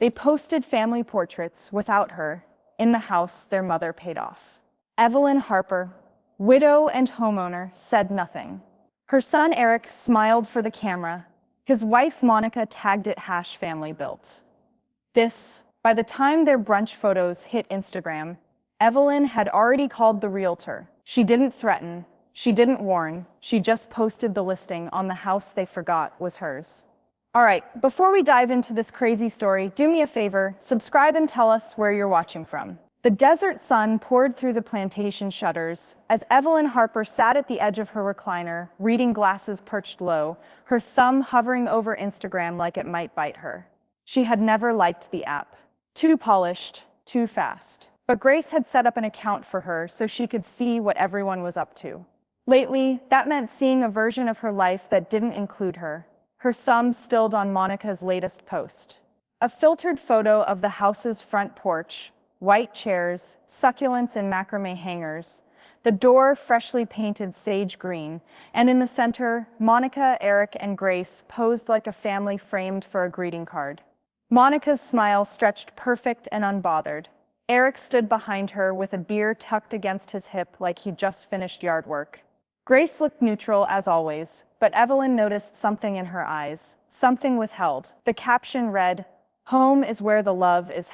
They posted family portraits without her in the house their mother paid off. Evelyn Harper, widow and homeowner, said nothing. Her son Eric smiled for the camera. His wife Monica tagged it #FamilyBuilt. By the time their brunch photos hit Instagram, Evelyn had already called the realtor. She didn't threaten, she didn't warn, she just posted the listing on the house they forgot was hers. All right, before we dive into this crazy story, do me a favor, subscribe and tell us where you're watching from. The desert sun poured through the plantation shutters as Evelyn Harper sat at the edge of her recliner, reading glasses perched low, her thumb hovering over Instagram like it might bite her. She had never liked the app. Too polished, too fast. But Grace had set up an account for her so she could see what everyone was up to. Lately, that meant seeing a version of her life that didn't include her. Her thumb stilled on Monica's latest post. A filtered photo of the house's front porch, white chairs, succulents in macrame hangers, the door freshly painted sage green, and in the center, Monica, Eric, and Grace posed like a family framed for a greeting card. Monica's smile stretched perfect and unbothered. Eric stood behind her with a beer tucked against his hip like he'd just finished yard work. Grace looked neutral as always, but Evelyn noticed something in her eyes, something withheld. The caption read, "Home is where the love is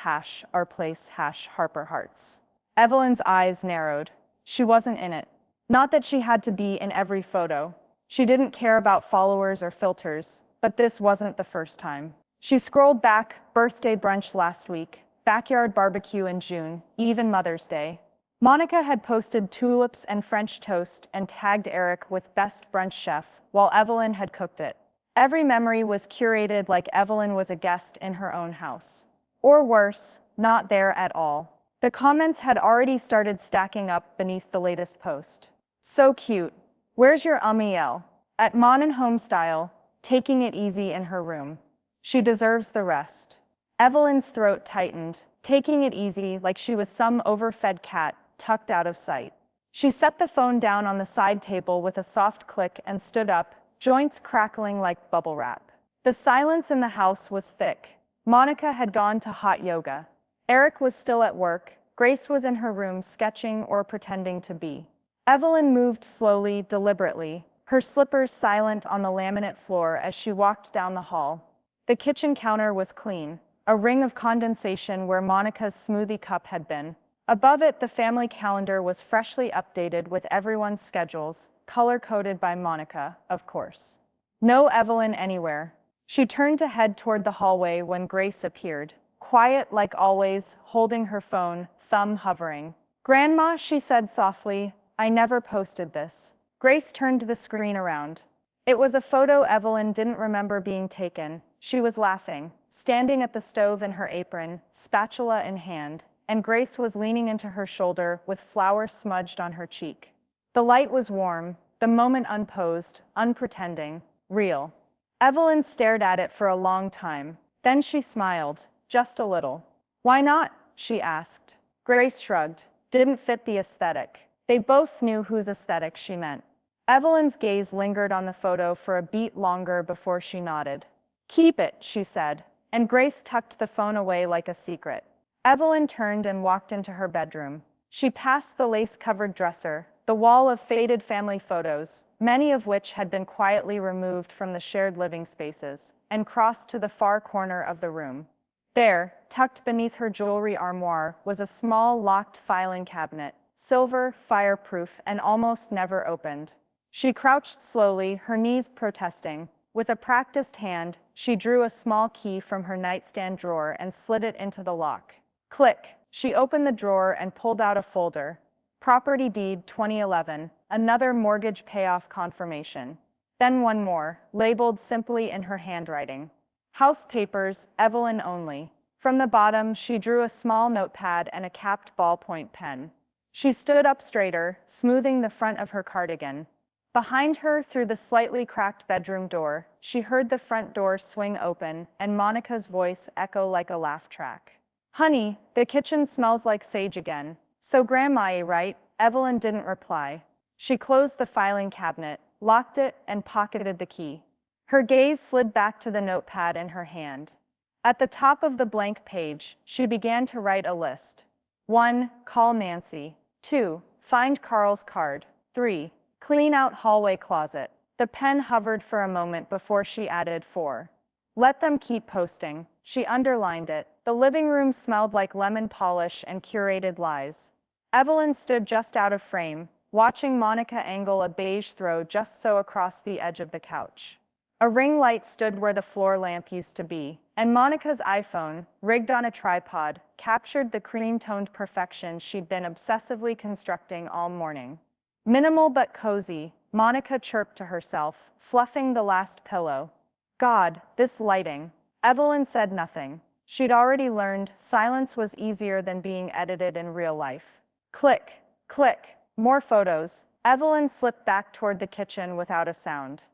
#our place #Harper Hearts." Evelyn's eyes narrowed. She wasn't in it. Not that she had to be in every photo. She didn't care about followers or filters, but this wasn't the first time. She scrolled back, birthday brunch last week, backyard barbecue in June, even Mother's Day. Monica had posted tulips and French toast and tagged Eric with best brunch chef, while Evelyn had cooked it. Every memory was curated like Evelyn was a guest in her own house. Or worse, not there at all. The comments had already started stacking up beneath the latest post. So cute. Where's your El? At Mon and Home style, taking it easy in her room. She deserves the rest. Evelyn's throat tightened, taking it easy like she was some overfed cat tucked out of sight. She set the phone down on the side table with a soft click and stood up, joints crackling like bubble wrap. The silence in the house was thick. Monica had gone to hot yoga. Eric was still at work. Grace was in her room sketching or pretending to be. Evelyn moved slowly, deliberately, her slippers silent on the laminate floor as she walked down the hall. The kitchen counter was clean, a ring of condensation where Monica's smoothie cup had been. Above it, the family calendar was freshly updated with everyone's schedules, color-coded by Monica, of course. No Evelyn anywhere. She turned to head toward the hallway when Grace appeared, quiet like always, holding her phone, thumb hovering. "Grandma," she said softly, "I never posted this." Grace turned the screen around. It was a photo Evelyn didn't remember being taken. She was laughing, standing at the stove in her apron, spatula in hand, and Grace was leaning into her shoulder with flour smudged on her cheek. The light was warm, the moment unposed, unpretending, real. Evelyn stared at it for a long time. Then she smiled, just a little. "Why not?" she asked. Grace shrugged. Didn't fit the aesthetic. They both knew whose aesthetic she meant. Evelyn's gaze lingered on the photo for a beat longer before she nodded. "Keep it," she said, and Grace tucked the phone away like a secret. Evelyn turned and walked into her bedroom. She passed the lace-covered dresser, the wall of faded family photos, many of which had been quietly removed from the shared living spaces, and crossed to the far corner of the room. There, tucked beneath her jewelry armoire, was a small locked filing cabinet, silver, fireproof, and almost never opened. She crouched slowly, her knees protesting. With a practiced hand, she drew a small key from her nightstand drawer and slid it into the lock. Click! She opened the drawer and pulled out a folder. Property deed 2011, another mortgage payoff confirmation. Then one more, labeled simply in her handwriting. House papers, Evelyn only. From the bottom, she drew a small notepad and a capped ballpoint pen. She stood up straighter, smoothing the front of her cardigan. Behind her, through the slightly cracked bedroom door, she heard the front door swing open and Monica's voice echo like a laugh track. "Honey, the kitchen smells like sage again. So Grandma, right?" Evelyn didn't reply. She closed the filing cabinet, locked it, and pocketed the key. Her gaze slid back to the notepad in her hand. At the top of the blank page, she began to write a list. 1. Call Nancy. 2. Find Carl's card. 3. Clean out hallway closet. The pen hovered for a moment before she added 4. Let them keep posting. She underlined it. The living room smelled like lemon polish and curated lies. Evelyn stood just out of frame, watching Monica angle a beige throw just so across the edge of the couch. A ring light stood where the floor lamp used to be, and Monica's iPhone, rigged on a tripod, captured the cream-toned perfection she'd been obsessively constructing all morning. Minimal but cozy, Monica chirped to herself, fluffing the last pillow. God, this lighting. Evelyn said nothing. She'd already learned silence was easier than being edited in real life. Click, click, more photos. Evelyn slipped back toward the kitchen without a sound.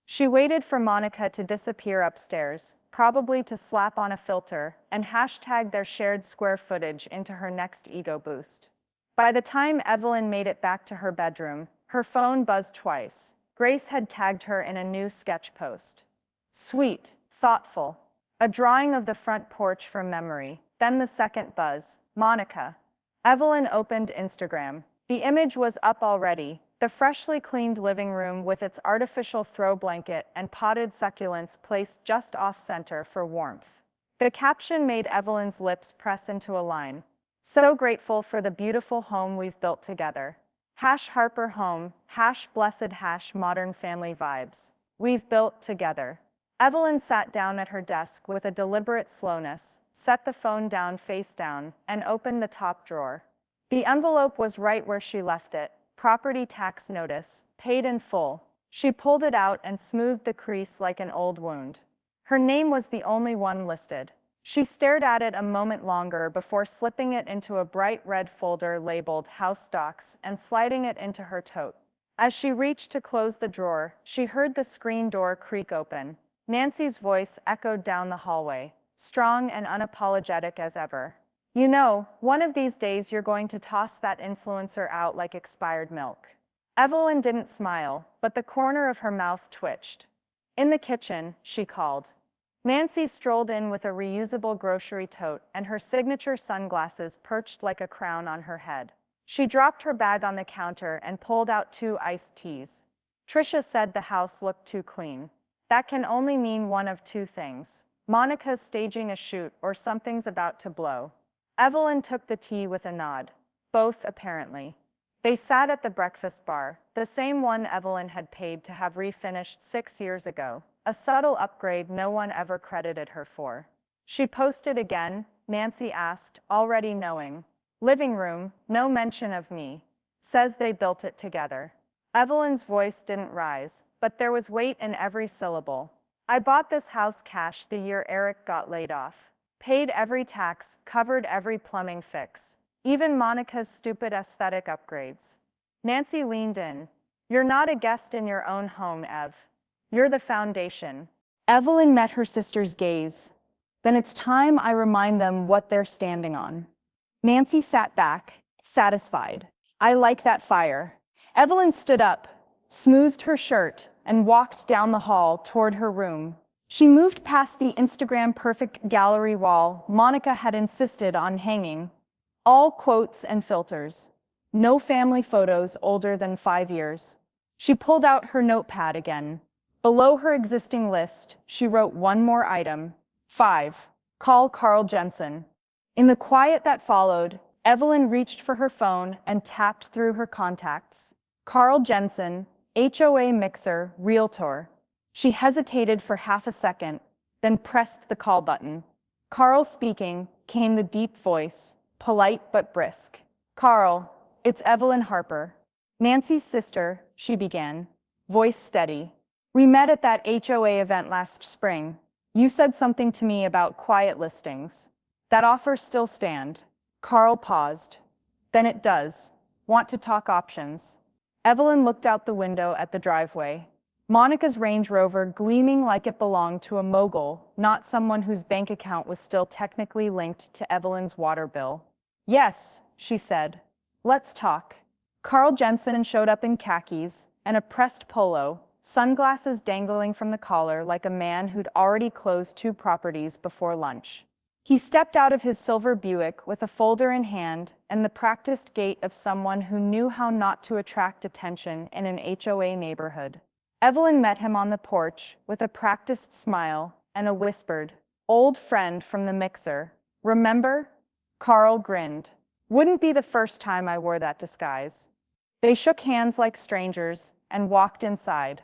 She waited for Monica to disappear upstairs, probably to slap on a filter, and hashtag their shared square footage into her next ego boost. By the time Evelyn made it back to her bedroom, her phone buzzed twice. Grace had tagged her in a new sketch post. Sweet, thoughtful. A drawing of the front porch from memory. Then the second buzz. Monica. Evelyn opened Instagram. The image was up already. The freshly cleaned living room with its artificial throw blanket and potted succulents placed just off-center for warmth. The caption made Evelyn's lips press into a line. So grateful for the beautiful home we've built together. #Harper home, #blessed, #modern family vibes. We've built together. Evelyn sat down at her desk with a deliberate slowness, set the phone down face down, and opened the top drawer. The envelope was right where she left it. Property tax notice, paid in full. She pulled it out and smoothed the crease like an old wound. Her name was the only one listed. She stared at it a moment longer before slipping it into a bright red folder labeled House Docs and sliding it into her tote. As she reached to close the drawer, she heard the screen door creak open. Nancy's voice echoed down the hallway, strong and unapologetic as ever. You know, one of these days you're going to toss that influencer out like expired milk. Evelyn didn't smile, but the corner of her mouth twitched. In the kitchen, she called. Nancy strolled in with a reusable grocery tote and her signature sunglasses perched like a crown on her head. She dropped her bag on the counter and pulled out 2 iced teas. Trisha said the house looked too clean. That can only mean one of 2 things. Monica's staging a shoot or something's about to blow. Evelyn took the tea with a nod. Both, apparently. They sat at the breakfast bar, the same one Evelyn had paid to have refinished 6 years ago, a subtle upgrade no one ever credited her for. She posted again, Nancy asked, already knowing. Living room, no mention of me. Says they built it together. Evelyn's voice didn't rise, but there was weight in every syllable. I bought this house cash the year Eric got laid off. Paid every tax, covered every plumbing fix. Even Monica's stupid aesthetic upgrades. Nancy leaned in. You're not a guest in your own home, Ev. You're the foundation. Evelyn met her sister's gaze. Then it's time I remind them what they're standing on. Nancy sat back, satisfied. I like that fire. Evelyn stood up, smoothed her shirt, and walked down the hall toward her room. She moved past the Instagram perfect gallery wall Monica had insisted on hanging. All quotes and filters. No family photos older than 5 years. She pulled out her notepad again. Below her existing list, she wrote one more item. 5. Call Carl Jensen. In the quiet that followed, Evelyn reached for her phone and tapped through her contacts. Carl Jensen, HOA mixer, realtor. She hesitated for half a second, then pressed the call button. Carl speaking, came the deep voice, polite but brisk. Carl, it's Evelyn Harper. Nancy's sister, she began, voice steady. We met at that HOA event last spring. You said something to me about quiet listings. That offer still stand. Carl paused. Then it does. Want to talk options? Evelyn looked out the window at the driveway. Monica's Range Rover gleaming like it belonged to a mogul, not someone whose bank account was still technically linked to Evelyn's water bill. Yes, she said. Let's talk. Carl Jensen showed up in khakis and a pressed polo, sunglasses dangling from the collar like a man who'd already closed 2 properties before lunch. He stepped out of his silver Buick with a folder in hand and the practiced gait of someone who knew how not to attract attention in an HOA neighborhood. Evelyn met him on the porch with a practiced smile and a whispered, "Old friend from the mixer, remember?" Carl grinned. "Wouldn't be the first time I wore that disguise." They shook hands like strangers and walked inside.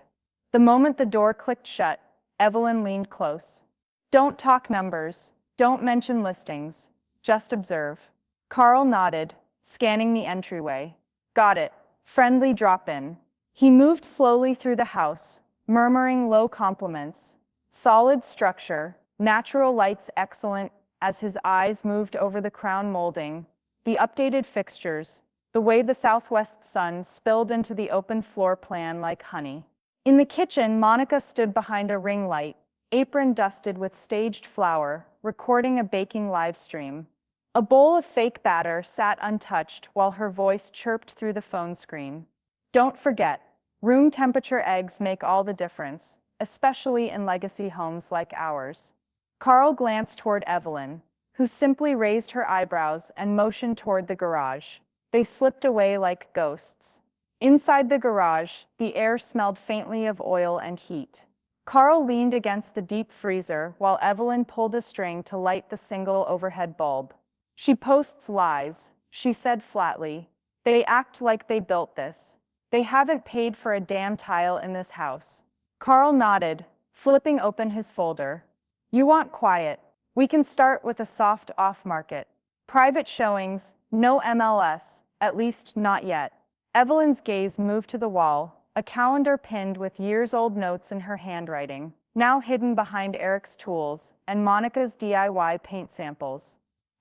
The moment the door clicked shut, Evelyn leaned close. "Don't talk numbers, don't mention listings, just observe." Carl nodded, scanning the entryway. "Got it. Friendly drop-in." He moved slowly through the house, murmuring low compliments. Solid structure, natural lights excellent, as his eyes moved over the crown molding, the updated fixtures, the way the southwest sun spilled into the open floor plan like honey. In the kitchen, Monica stood behind a ring light, apron dusted with staged flour, recording a baking live stream. A bowl of fake batter sat untouched while her voice chirped through the phone screen. "Don't forget, room temperature eggs make all the difference, especially in legacy homes like ours." Carl glanced toward Evelyn, who simply raised her eyebrows and motioned toward the garage. They slipped away like ghosts. Inside the garage, the air smelled faintly of oil and heat. Carl leaned against the deep freezer while Evelyn pulled a string to light the single overhead bulb. "She posts lies," she said flatly. "They act like they built this. They haven't paid for a damn tile in this house." Carl nodded, flipping open his folder. "You want quiet. We can start with a soft off-market. Private showings, no MLS, at least not yet." Evelyn's gaze moved to the wall, a calendar pinned with years-old notes in her handwriting, now hidden behind Eric's tools and Monica's DIY paint samples.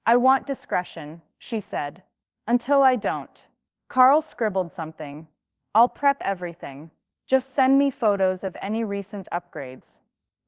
"I want discretion," she said. "Until I don't." Carl scribbled something. "I'll prep everything. Just send me photos of any recent upgrades."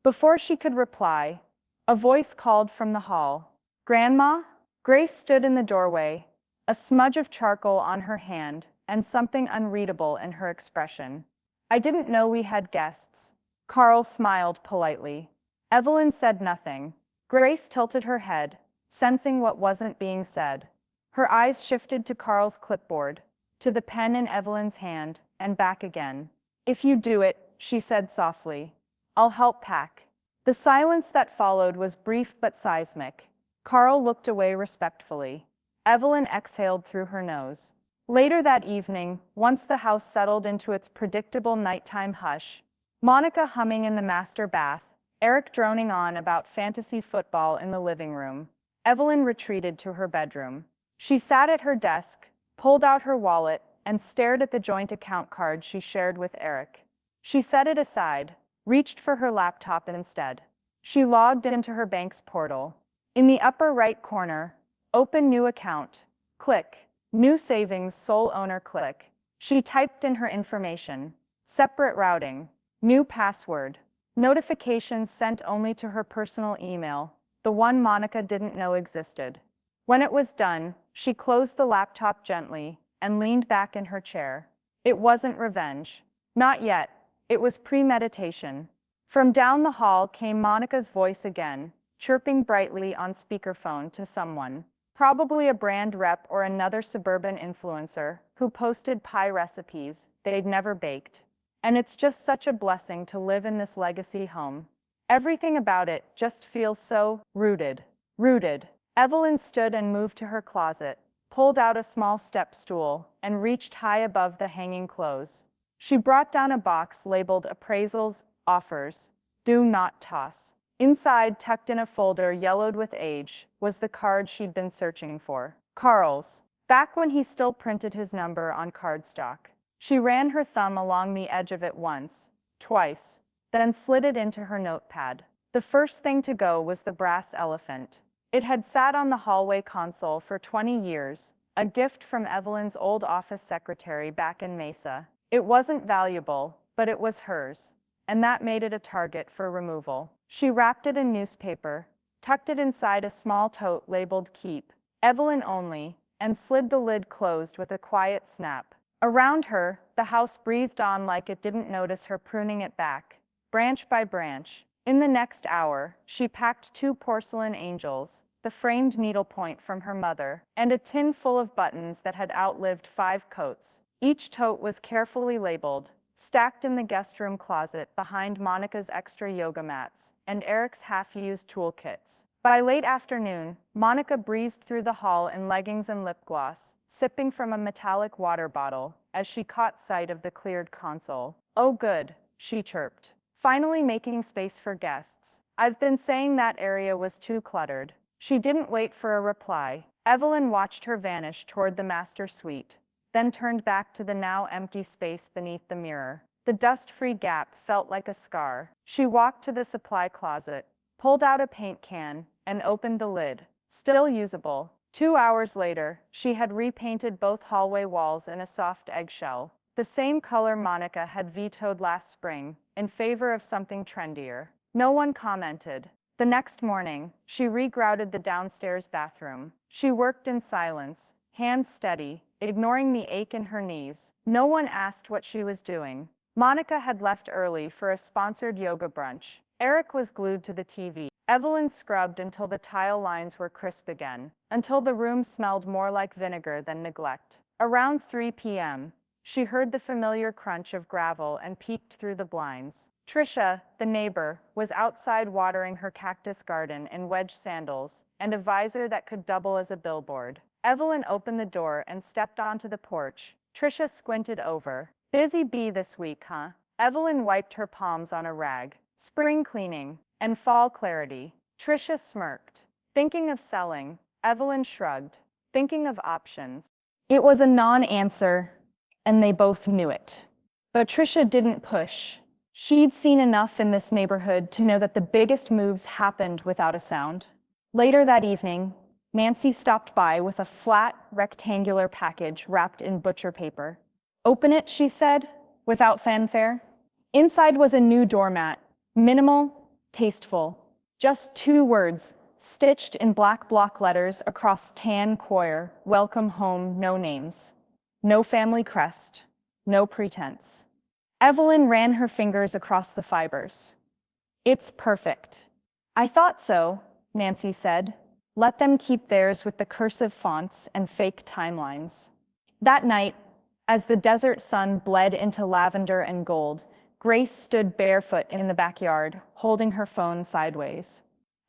Before she could reply, a voice called from the hall. "Grandma?" Grace stood in the doorway, a smudge of charcoal on her hand and something unreadable in her expression. "I didn't know we had guests." Carl smiled politely. Evelyn said nothing. Grace tilted her head, sensing what wasn't being said. Her eyes shifted to Carl's clipboard, to the pen in Evelyn's hand, and back again. "If you do it," she said softly, "I'll help pack." The silence that followed was brief but seismic. Carl looked away respectfully. Evelyn exhaled through her nose. Later that evening, once the house settled into its predictable nighttime hush, Monica humming in the master bath, Eric droning on about fantasy football in the living room, Evelyn retreated to her bedroom. She sat at her desk, pulled out her wallet, and stared at the joint account card she shared with Eric. She set it aside, reached for her laptop instead. She logged into her bank's portal. In the upper right corner, open new account. Click. New savings, sole owner, click. She typed in her information. Separate routing. New password. Notifications sent only to her personal email, the one Monica didn't know existed. When it was done, she closed the laptop gently and leaned back in her chair. It wasn't revenge. Not yet. It was premeditation. From down the hall came Monica's voice again, chirping brightly on speakerphone to someone. Probably a brand rep or another suburban influencer who posted pie recipes they'd never baked. And it's just such a blessing to live in this legacy home. Everything about it just feels so rooted. Rooted. Evelyn stood and moved to her closet, pulled out a small step stool, and reached high above the hanging clothes. She brought down a box labeled appraisals, offers, do not toss. Inside, tucked in a folder yellowed with age, was the card she'd been searching for. Carl's. Back when he still printed his number on cardstock. She ran her thumb along the edge of it once, twice, then slid it into her notepad. The first thing to go was the brass elephant. It had sat on the hallway console for 20 years, a gift from Evelyn's old office secretary back in Mesa. It wasn't valuable, but it was hers, and that made it a target for removal. She wrapped it in newspaper, tucked it inside a small tote labeled Keep, Evelyn only, and slid the lid closed with a quiet snap. Around her, The house breathed on like it didn't notice her pruning it back, branch by branch. In the next hour, she packed 2 porcelain angels, the framed needlepoint from her mother, and a tin full of buttons that had outlived 5 coats. Each tote was carefully labeled, stacked in the guest room closet behind Monica's extra yoga mats and Eric's half-used toolkits. By late afternoon, Monica breezed through the hall in leggings and lip gloss, sipping from a metallic water bottle as she caught sight of the cleared console. "Oh good," she chirped, finally making space for guests. "I've been saying that area was too cluttered." She didn't wait for a reply. Evelyn watched her vanish toward the master suite, then turned back to the now empty space beneath the mirror. The dust-free gap felt like a scar. She walked to the supply closet, pulled out a paint can, and opened the lid. Still usable. 2 hours later, she had repainted both hallway walls in a soft eggshell, the same color Monica had vetoed last spring, in favor of something trendier. No one commented. The next morning, she regrouted the downstairs bathroom. She worked in silence, hands steady, ignoring the ache in her knees. No one asked what she was doing. Monica had left early for a sponsored yoga brunch. Eric was glued to the TV. Evelyn scrubbed until the tile lines were crisp again, until the room smelled more like vinegar than neglect. Around 3 p.m., she heard the familiar crunch of gravel and peeked through the blinds. Trisha, the neighbor, was outside watering her cactus garden in wedge sandals and a visor that could double as a billboard. Evelyn opened the door and stepped onto the porch. Trisha squinted over. "Busy bee this week, huh?" Evelyn wiped her palms on a rag. "Spring cleaning and fall clarity." Trisha smirked. "Thinking of selling?" Evelyn shrugged. "Thinking of options." It was a non-answer, and they both knew it. But Trisha didn't push. She'd seen enough in this neighborhood to know that the biggest moves happened without a sound. Later that evening, Nancy stopped by with a flat, rectangular package wrapped in butcher paper. "Open it," she said, without fanfare. Inside was a new doormat, minimal, tasteful. Just 2 words, stitched in black block letters across tan coir: "Welcome home, no names." No family crest, no pretense. Evelyn ran her fingers across the fibers. "It's perfect." "I thought so," Nancy said. "Let them keep theirs with the cursive fonts and fake timelines." That night, as the desert sun bled into lavender and gold, Grace stood barefoot in the backyard, holding her phone sideways.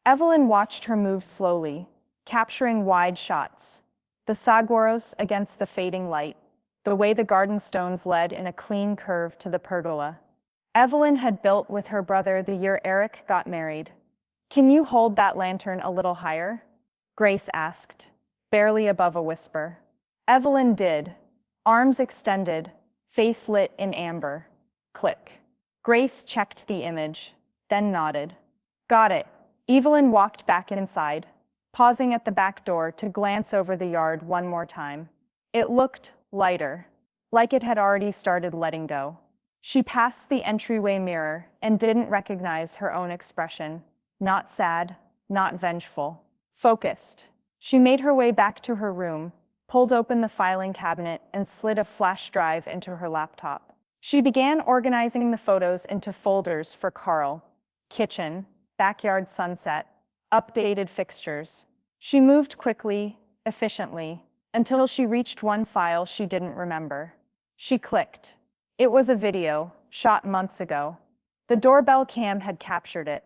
Evelyn watched her move slowly, capturing wide shots. The saguaros against the fading light, the way the garden stones led in a clean curve to the pergola. Evelyn had built with her brother the year Eric got married. "Can you hold that lantern a little higher?" Grace asked, barely above a whisper. Evelyn did, arms extended, face lit in amber. Click. Grace checked the image, then nodded. "Got it." Evelyn walked back inside, pausing at the back door to glance over the yard one more time. It looked lighter, like it had already started letting go. She passed the entryway mirror and didn't recognize her own expression. Not sad, not vengeful. Focused. She made her way back to her room, pulled open the filing cabinet, and slid a flash drive into her laptop. She began organizing the photos into folders for Carl: kitchen, backyard sunset, updated fixtures. She moved quickly, efficiently, until she reached one file she didn't remember. She clicked. It was a video, shot months ago. The doorbell cam had captured it.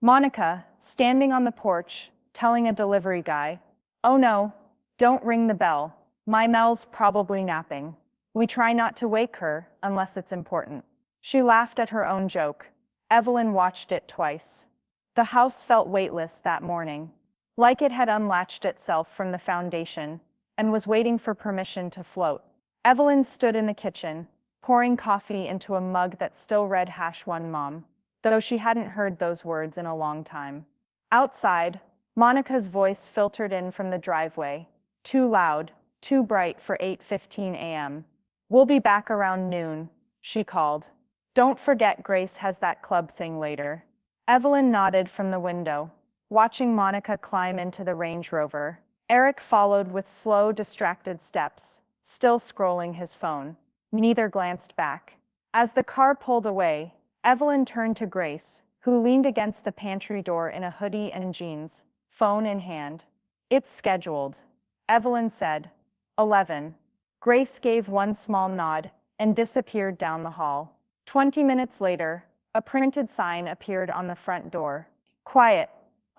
Monica, standing on the porch, telling a delivery guy, "Oh no, don't ring the bell. My Mel's probably napping. We try not to wake her unless it's important." She laughed at her own joke. Evelyn watched it twice. The house felt weightless that morning, like it had unlatched itself from the foundation and was waiting for permission to float. Evelyn stood in the kitchen, pouring coffee into a mug that still read #1 Mom, though she hadn't heard those words in a long time. Outside, Monica's voice filtered in from the driveway, too loud, too bright for 8:15 a.m. "We'll be back around noon," she called. "Don't forget Grace has that club thing later." Evelyn nodded from the window, watching Monica climb into the Range Rover. Eric followed with slow, distracted steps, still scrolling his phone. Neither glanced back. As the car pulled away, Evelyn turned to Grace, who leaned against the pantry door in a hoodie and jeans, phone in hand. "It's scheduled," Evelyn said. 11. Grace gave one small nod and disappeared down the hall. 20 minutes later, a printed sign appeared on the front door. "Quiet.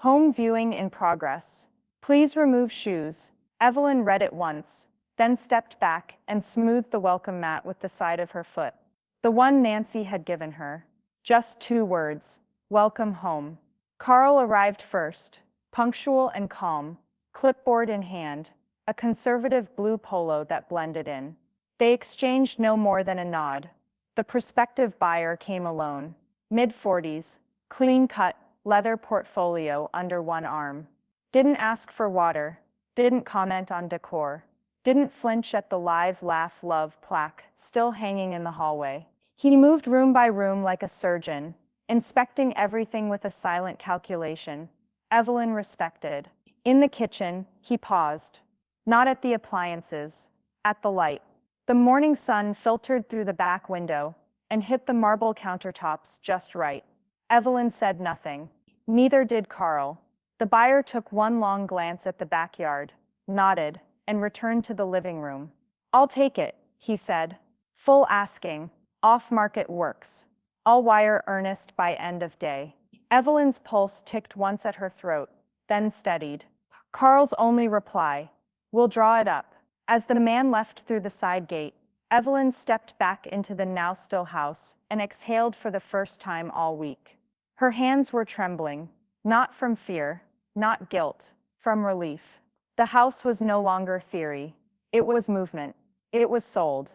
Home viewing in progress. Please remove shoes." Evelyn read it once, then stepped back and smoothed the welcome mat with the side of her foot. The one Nancy had given her. Just 2 words. Welcome home. Carl arrived first, punctual and calm, clipboard in hand, a conservative blue polo that blended in. They exchanged no more than a nod. The prospective buyer came alone, mid-40s, clean-cut, leather portfolio under one arm. Didn't ask for water, didn't comment on decor, didn't flinch at the "Live, Laugh, Love" plaque still hanging in the hallway. He moved room by room like a surgeon, inspecting everything with a silent calculation. Evelyn respected. In the kitchen, he paused. Not at the appliances, at the light. The morning sun filtered through the back window and hit the marble countertops just right. Evelyn said nothing. Neither did Carl. The buyer took one long glance at the backyard, nodded, and returned to the living room. "I'll take it," he said. "Full asking. Off-market works. I'll wire earnest by end of day." Evelyn's pulse ticked once at her throat, then steadied. Carl's only reply, "We'll draw it up." As the man left through the side gate, Evelyn stepped back into the now still house and exhaled for the first time all week. Her hands were trembling, not from fear, not guilt, from relief. The house was no longer theory. It was movement. It was sold.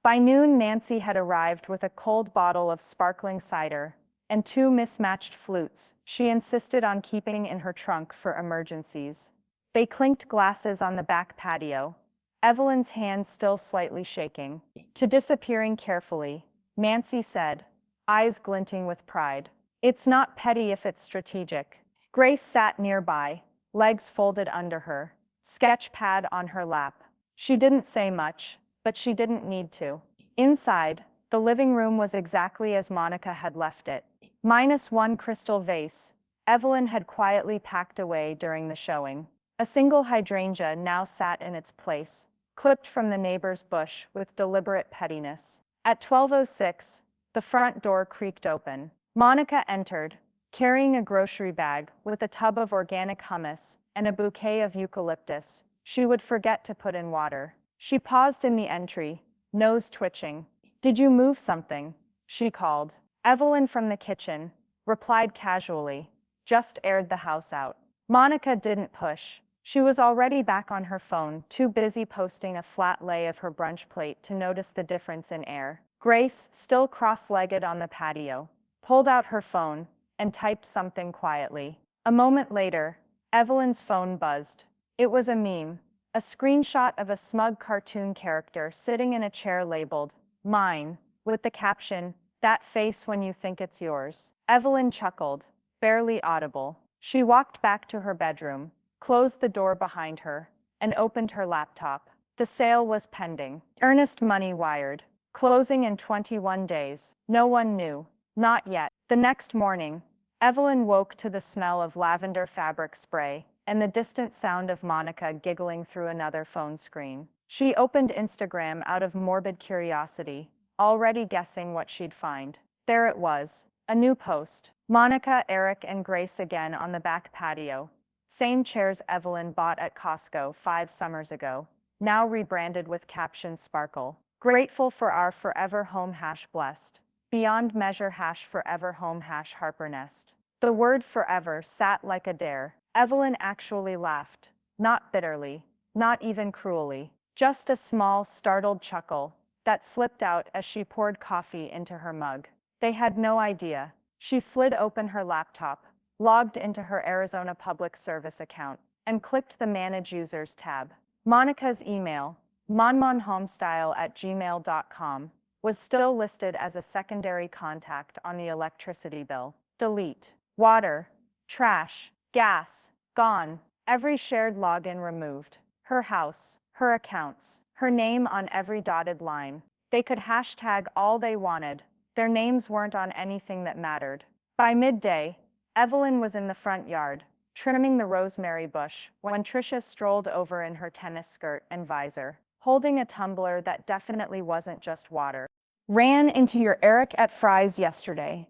By noon, Nancy had arrived with a cold bottle of sparkling cider and 2 mismatched flutes she insisted on keeping in her trunk for emergencies. They clinked glasses on the back patio, Evelyn's hands still slightly shaking. To disappearing carefully, Nancy said, eyes glinting with pride, "It's not petty if it's strategic." Grace sat nearby, legs folded under her, sketch pad on her lap. She didn't say much, but she didn't need to. Inside, the living room was exactly as Monica had left it. Minus one crystal vase, Evelyn had quietly packed away during the showing. A single hydrangea now sat in its place, clipped from the neighbor's bush with deliberate pettiness. At 12:06, the front door creaked open. Monica entered, carrying a grocery bag with a tub of organic hummus and a bouquet of eucalyptus she would forget to put in water. She paused in the entry, nose twitching. "Did you move something?" she called. Evelyn from the kitchen replied casually, "Just aired the house out." Monica didn't push. She was already back on her phone, too busy posting a flat lay of her brunch plate to notice the difference in air. Grace, still cross-legged on the patio, pulled out her phone and typed something quietly. A moment later, Evelyn's phone buzzed. It was a meme, a screenshot of a smug cartoon character sitting in a chair labeled, "Mine," with the caption, "That face when you think it's yours." Evelyn chuckled, barely audible. She walked back to her bedroom, closed the door behind her, and opened her laptop. The sale was pending. Earnest money wired. Closing in 21 days. No one knew. Not yet. The next morning, Evelyn woke to the smell of lavender fabric spray and the distant sound of Monica giggling through another phone screen. She opened Instagram out of morbid curiosity, already guessing what she'd find. There it was, a new post. Monica, Eric, and Grace again on the back patio. Same chairs Evelyn bought at Costco 5 summers ago, now rebranded with caption sparkle. "Grateful for our forever home # blessed. Beyond measure # forever home # Harper Nest." The word forever sat like a dare. Evelyn actually laughed, not bitterly, not even cruelly, just a small, startled chuckle that slipped out as she poured coffee into her mug. They had no idea. She slid open her laptop, logged into her Arizona Public Service account, and clicked the Manage Users tab. Monica's email, monmonhomestyle@gmail.com, was still listed as a secondary contact on the electricity bill. Delete. Water. Trash. Gas. Gone. Every shared login removed. Her house. Her accounts. Her name on every dotted line. They could hashtag all they wanted. Their names weren't on anything that mattered. By midday, Evelyn was in the front yard, trimming the rosemary bush, when Trisha strolled over in her tennis skirt and visor, holding a tumbler that definitely wasn't just water. Ran into your Eric at Fry's yesterday.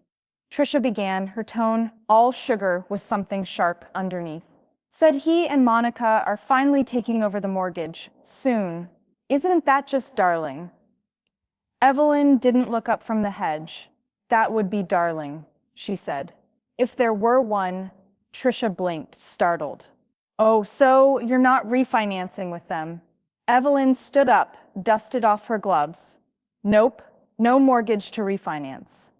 Trisha began, her tone all sugar with something sharp underneath. Said he and Monica are finally taking over the mortgage, soon. Isn't that just darling? Evelyn didn't look up from the hedge. That would be darling, she said. If there were one. Trisha blinked, startled. Oh, so you're not refinancing with them? Evelyn stood up, dusted off her gloves. Nope, no mortgage to refinance.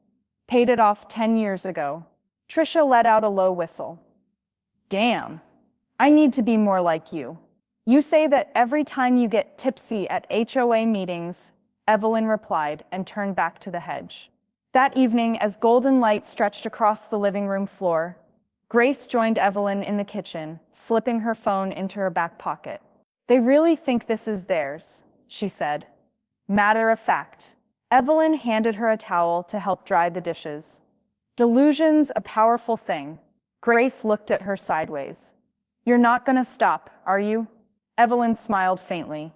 Paid it off 10 years ago. Trisha let out a low whistle. Damn, I need to be more like you. You say that every time you get tipsy at HOA meetings, Evelyn replied and turned back to the hedge. That evening, as golden light stretched across the living room floor, Grace joined Evelyn in the kitchen, slipping her phone into her back pocket. They really think this is theirs, she said. Matter of fact. Evelyn handed her a towel to help dry the dishes. Delusion's a powerful thing. Grace looked at her sideways. You're not gonna stop, are you? Evelyn smiled faintly.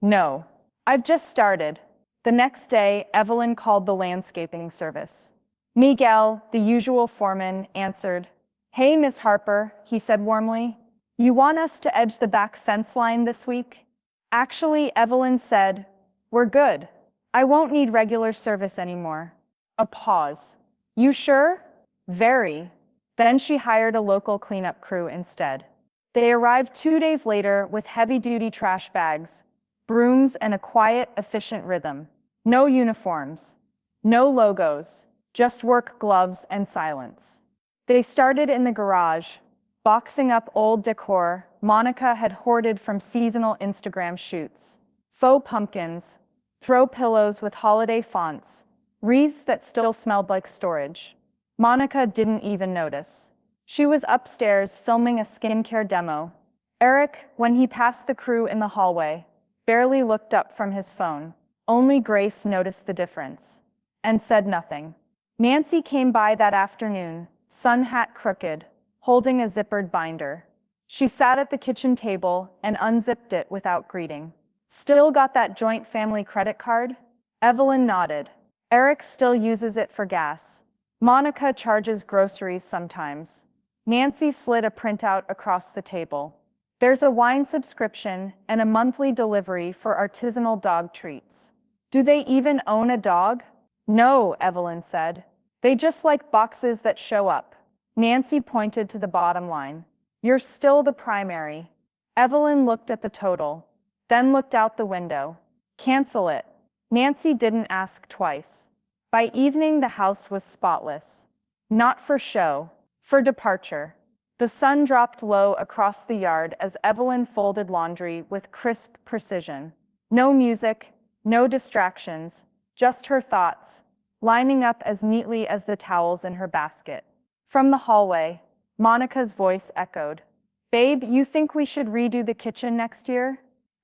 No, I've just started. The next day, Evelyn called the landscaping service. Miguel, the usual foreman, answered. Hey, Miss Harper, he said warmly. You want us to edge the back fence line this week? Actually, Evelyn said, we're good. I won't need regular service anymore. A pause. You sure? Very. Then she hired a local cleanup crew instead. They arrived 2 days later with heavy-duty trash bags, brooms, and a quiet, efficient rhythm. No uniforms. No logos. Just work gloves and silence. They started in the garage, boxing up old decor Monica had hoarded from seasonal Instagram shoots. Faux pumpkins, throw pillows with holiday fonts, wreaths that still smelled like storage. Monica didn't even notice. She was upstairs filming a skincare demo. Eric, when he passed the crew in the hallway, barely looked up from his phone. Only Grace noticed the difference and said nothing. Nancy came by that afternoon, sun hat crooked, holding a zippered binder. She sat at the kitchen table and unzipped it without greeting. Still got that joint family credit card? Evelyn nodded. Eric still uses it for gas. Monica charges groceries sometimes. Nancy slid a printout across the table. There's a wine subscription and a monthly delivery for artisanal dog treats. Do they even own a dog? No, Evelyn said. They just like boxes that show up. Nancy pointed to the bottom line. You're still the primary. Evelyn looked at the total, then looked out the window. Cancel it. Nancy didn't ask twice. By evening, the house was spotless. Not for show, for departure. The sun dropped low across the yard as Evelyn folded laundry with crisp precision. No music, no distractions, just her thoughts, lining up as neatly as the towels in her basket. From the hallway, Monica's voice echoed. Babe, you think we should redo the kitchen next year?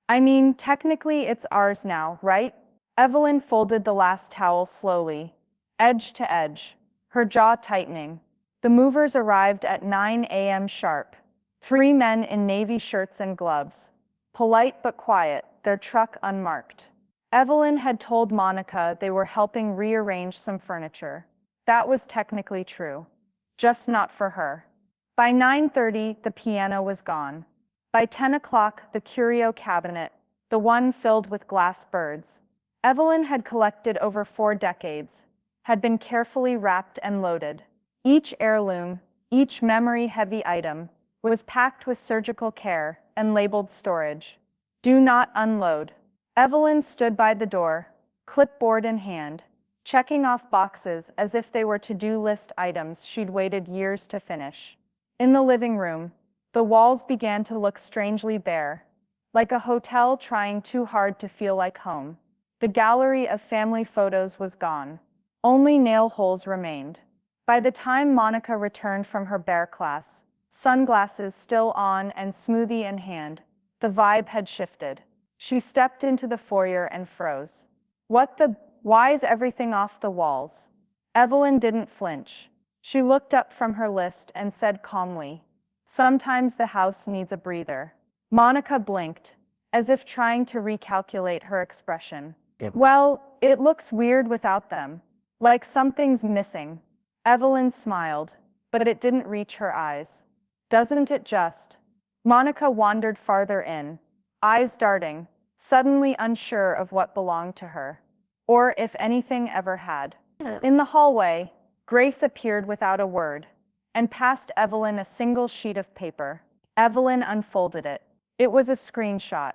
I mean, technically it's ours now, right? Evelyn folded the last towel slowly, edge to edge, her jaw tightening. The movers arrived at 9 a.m. sharp. 3 men in navy shirts and gloves. Polite but quiet, their truck unmarked. Evelyn had told Monica they were helping rearrange some furniture. That was technically true. Just not for her. By 9:30, the piano was gone. By 10 o'clock, the curio cabinet, the one filled with glass birds, Evelyn had collected over 4 decades, had been carefully wrapped and loaded. Each heirloom, each memory-heavy item, was packed with surgical care and labeled storage. Do not unload. Evelyn stood by the door, clipboard in hand, checking off boxes as if they were to-do list items she'd waited years to finish. In the living room, the walls began to look strangely bare, like a hotel trying too hard to feel like home. The gallery of family photos was gone. Only nail holes remained. By the time Monica returned from her bear class, sunglasses still on and smoothie in hand, the vibe had shifted. She stepped into the foyer and froze. Why is everything off the walls? Evelyn didn't flinch. She looked up from her list and said calmly, "Sometimes the house needs a breather." Monica blinked, as if trying to recalculate her expression. Yep. Well, it looks weird without them. Like something's missing. Evelyn smiled, but it didn't reach her eyes. Doesn't it just? Monica wandered farther in, eyes darting, suddenly unsure of what belonged to her, or if anything ever had. In the hallway, Grace appeared without a word, and passed Evelyn a single sheet of paper. Evelyn unfolded it. It was a screenshot,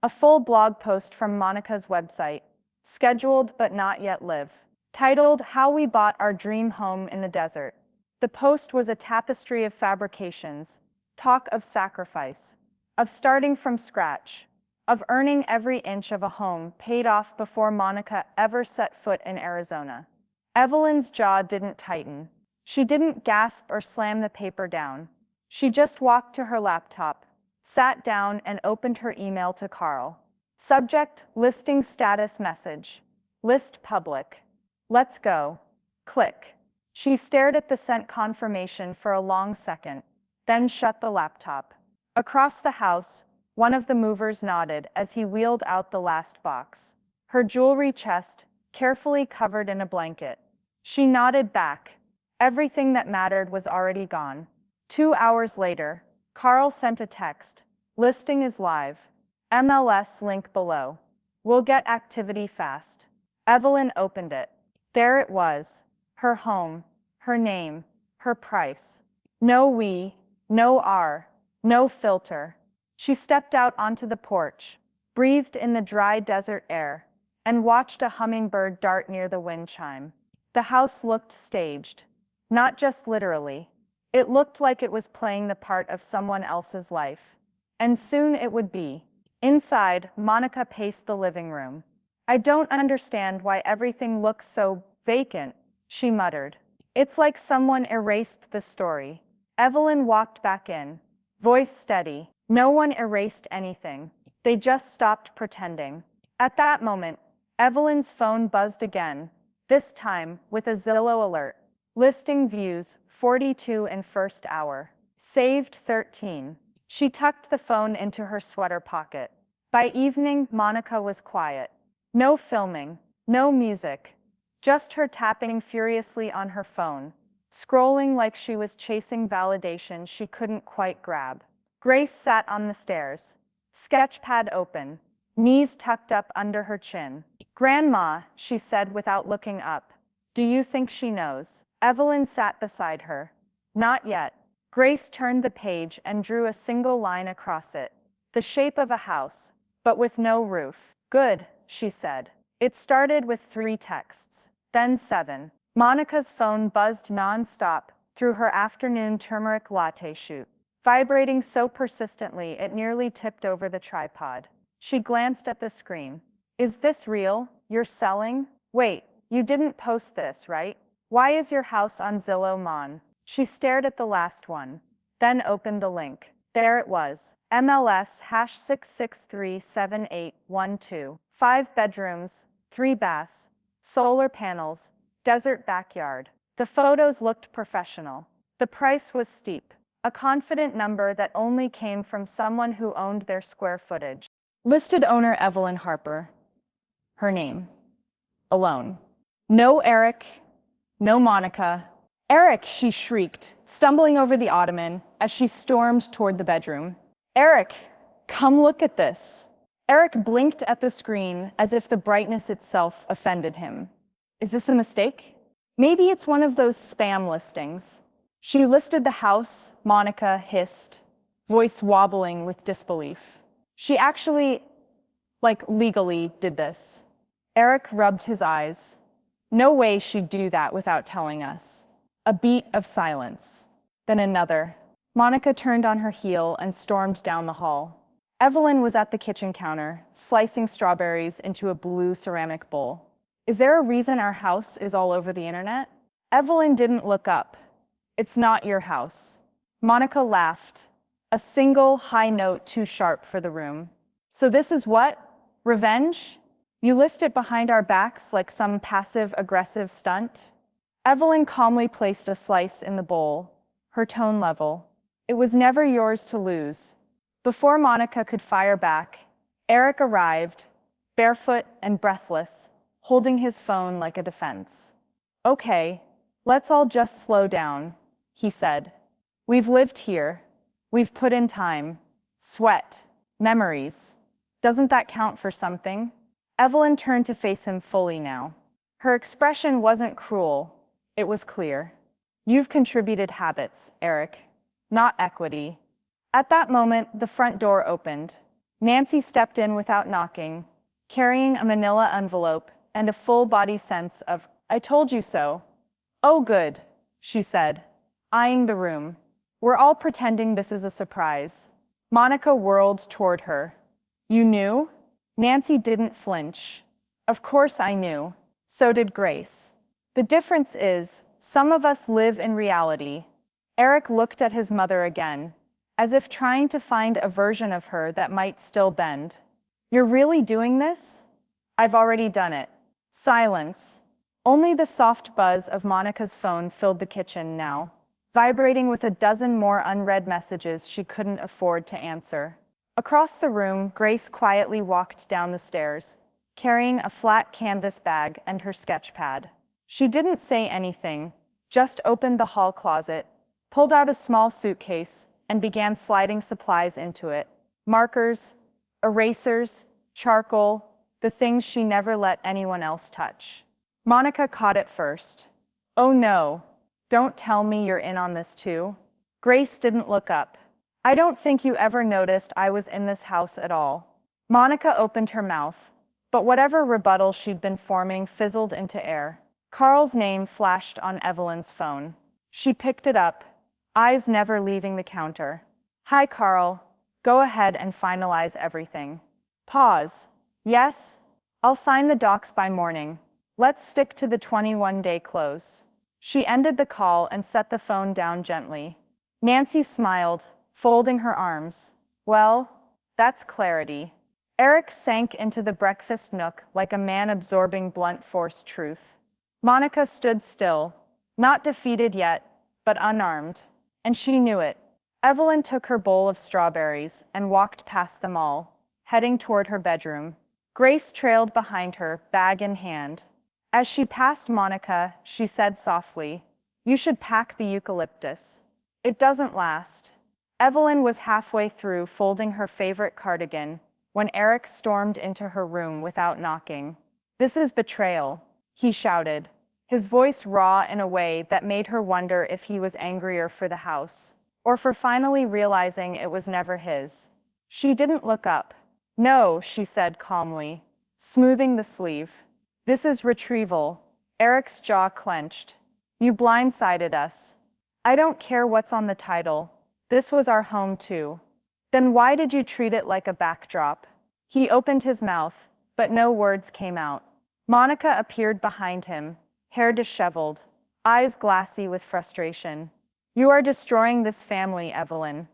a full blog post from Monica's website, scheduled but not yet live, titled "How We Bought Our Dream Home in the Desert." The post was a tapestry of fabrications, talk of sacrifice, of starting from scratch, of earning every inch of a home paid off before Monica ever set foot in Arizona. Evelyn's jaw didn't tighten. She didn't gasp or slam the paper down. She just walked to her laptop, sat down and opened her email to Carl. Subject, listing status message. List public. Let's go. Click. She stared at the sent confirmation for a long second, then shut the laptop. Across the house, one of the movers nodded as he wheeled out the last box. Her jewelry chest, carefully covered in a blanket. She nodded back. Everything that mattered was already gone. 2 hours later, Carl sent a text. Listing is live. MLS link below. We'll get activity fast. Evelyn opened it. There it was. Her home, her name, her price. No we, no our, no filter. She stepped out onto the porch, breathed in the dry desert air, and watched a hummingbird dart near the wind chime. The house looked staged. Not just literally. It looked like it was playing the part of someone else's life. And soon it would be. Inside, Monica paced the living room. "I don't understand why everything looks so vacant," she muttered. "It's like someone erased the story." Evelyn walked back in, voice steady. No one erased anything. They just stopped pretending. At that moment, Evelyn's phone buzzed again, this time with a Zillow alert. Listing views, 42 in first hour. Saved 13. She tucked the phone into her sweater pocket. By evening, Monica was quiet. No filming, no music. Just her tapping furiously on her phone, scrolling like she was chasing validation she couldn't quite grab. Grace sat on the stairs, sketchpad open, knees tucked up under her chin. "Grandma," she said without looking up. "Do you think she knows?" Evelyn sat beside her. "Not yet." Grace turned the page and drew a single line across it. The shape of a house, but with no roof. "Good," she said. It started with 3 texts, then 7. Monica's phone buzzed non-stop through her afternoon turmeric latte shoot, vibrating so persistently it nearly tipped over the tripod. She glanced at the screen. "Is this real? You're selling? Wait, you didn't post this, right? Why is your house on Zillow, Mon?" She stared at the last one, then opened the link. There it was. MLS #6637812. 5 bedrooms, 3 baths, solar panels, desert backyard. The photos looked professional. The price was steep, a confident number that only came from someone who owned their square footage. Listed owner Evelyn Harper. Her name. Alone. No Eric, no Monica. "Eric!" she shrieked, stumbling over the ottoman as she stormed toward the bedroom. "Eric, come look at this." Eric blinked at the screen as if the brightness itself offended him. "Is this a mistake? Maybe it's one of those spam listings." She listed the house, Monica hissed, voice wobbling with disbelief. "She actually, legally did this." Eric rubbed his eyes. "No way she'd do that without telling us." A beat of silence. Then another. Monica turned on her heel and stormed down the hall. Evelyn was at the kitchen counter, slicing strawberries into a blue ceramic bowl. "Is there a reason our house is all over the internet?" Evelyn didn't look up. "It's not your house." Monica laughed, a single high note too sharp for the room. "So this is what? Revenge?" You list it behind our backs like some passive-aggressive stunt? Evelyn calmly placed a slice in the bowl, her tone level. It was never yours to lose. Before Monica could fire back, Eric arrived, barefoot and breathless, holding his phone like a defense. Okay, let's all just slow down, he said. We've lived here. We've put in time, sweat, memories. Doesn't that count for something? Evelyn turned to face him fully now. Her expression wasn't cruel, it was clear. You've contributed habits, Eric, not equity. At that moment, the front door opened. Nancy stepped in without knocking, carrying a manila envelope and a full-body sense of, I told you so. Oh good, she said, eyeing the room. We're all pretending this is a surprise. Monica whirled toward her. You knew? Nancy didn't flinch. Of course I knew. So did Grace. The difference is, some of us live in reality. Eric looked at his mother again, as if trying to find a version of her that might still bend. You're really doing this? I've already done it. Silence. Only the soft buzz of Monica's phone filled the kitchen now, vibrating with a dozen more unread messages she couldn't afford to answer. Across the room, Grace quietly walked down the stairs, carrying a flat canvas bag and her sketch pad. She didn't say anything, just opened the hall closet, pulled out a small suitcase, and began sliding supplies into it. Markers, erasers, charcoal, the things she never let anyone else touch. Monica caught it first. Oh no, don't tell me you're in on this too. Grace didn't look up. I don't think you ever noticed I was in this house at all. Monica opened her mouth, but whatever rebuttal she'd been forming fizzled into air. Carl's name flashed on Evelyn's phone. She picked it up, eyes never leaving the counter. Hi, Carl. Go ahead and finalize everything. Pause. Yes? I'll sign the docs by morning. Let's stick to the 21-day close. She ended the call and set the phone down gently. Nancy smiled, folding her arms. Well, that's clarity. Eric sank into the breakfast nook like a man absorbing blunt force truth. Monica stood still, not defeated yet, but unarmed, and she knew it. Evelyn took her bowl of strawberries and walked past them all, heading toward her bedroom. Grace trailed behind her, bag in hand. As she passed Monica, she said softly, You should pack the eucalyptus. It doesn't last. Evelyn was halfway through folding her favorite cardigan when Eric stormed into her room without knocking. This is betrayal, he shouted, his voice raw in a way that made her wonder if he was angrier for the house, or for finally realizing it was never his. She didn't look up. No, she said calmly, smoothing the sleeve. This is retrieval. Eric's jaw clenched. You blindsided us. I don't care what's on the title. This was our home too. Then why did you treat it like a backdrop? He opened his mouth, but no words came out. Monica appeared behind him, hair disheveled, eyes glassy with frustration. You are destroying this family, Evelyn.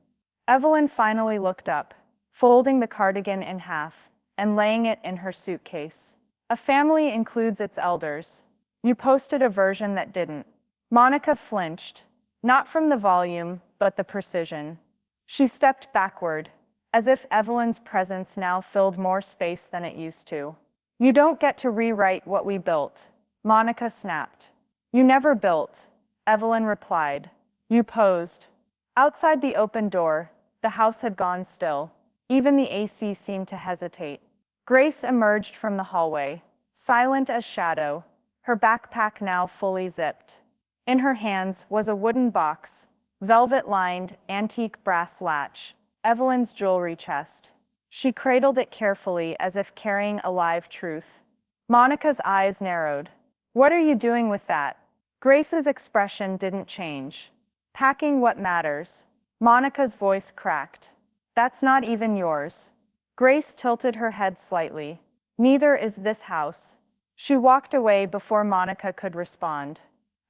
Evelyn finally looked up, folding the cardigan in half and laying it in her suitcase. A family includes its elders. You posted a version that didn't. Monica flinched, not from the volume, but the precision. She stepped backward, as if Evelyn's presence now filled more space than it used to. You don't get to rewrite what we built, Monica snapped. You never built, Evelyn replied. You posed. Outside the open door, the house had gone still. Even the AC seemed to hesitate. Grace emerged from the hallway, silent as shadow, her backpack now fully zipped. In her hands was a wooden box, velvet-lined, antique brass latch, Evelyn's jewelry chest. She cradled it carefully as if carrying a live truth. Monica's eyes narrowed. What are you doing with that? Grace's expression didn't change. Packing what matters. Monica's voice cracked. That's not even yours. Grace tilted her head slightly. Neither is this house. She walked away before Monica could respond.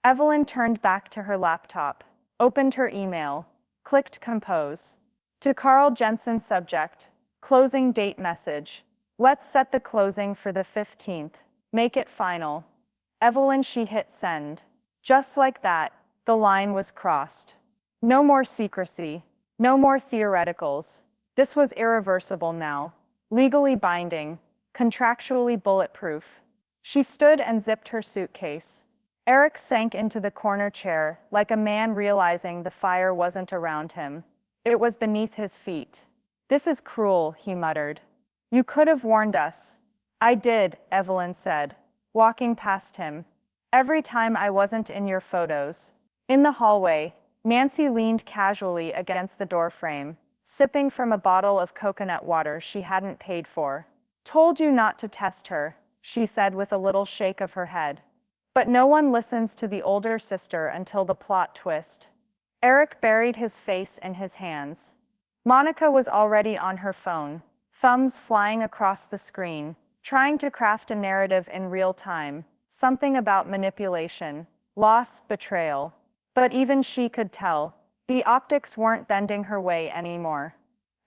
Evelyn turned back to her laptop, opened her email, clicked compose. To Carl Jensen subject, closing date message. Let's set the closing for the 15th. Make it final. Evelyn, she hit send. Just like that, the line was crossed. No more secrecy. No more theoreticals. This was irreversible now. Legally binding. Contractually bulletproof. She stood and zipped her suitcase. Eric sank into the corner chair, like a man realizing the fire wasn't around him. It was beneath his feet. This is cruel, he muttered. You could have warned us. I did, Evelyn said, walking past him. Every time I wasn't in your photos. In the hallway, Nancy leaned casually against the doorframe, sipping from a bottle of coconut water she hadn't paid for. Told you not to test her, she said with a little shake of her head. But no one listens to the older sister until the plot twist. Eric buried his face in his hands. Monica was already on her phone, thumbs flying across the screen, trying to craft a narrative in real time, something about manipulation, loss, betrayal. But even she could tell, the optics weren't bending her way anymore.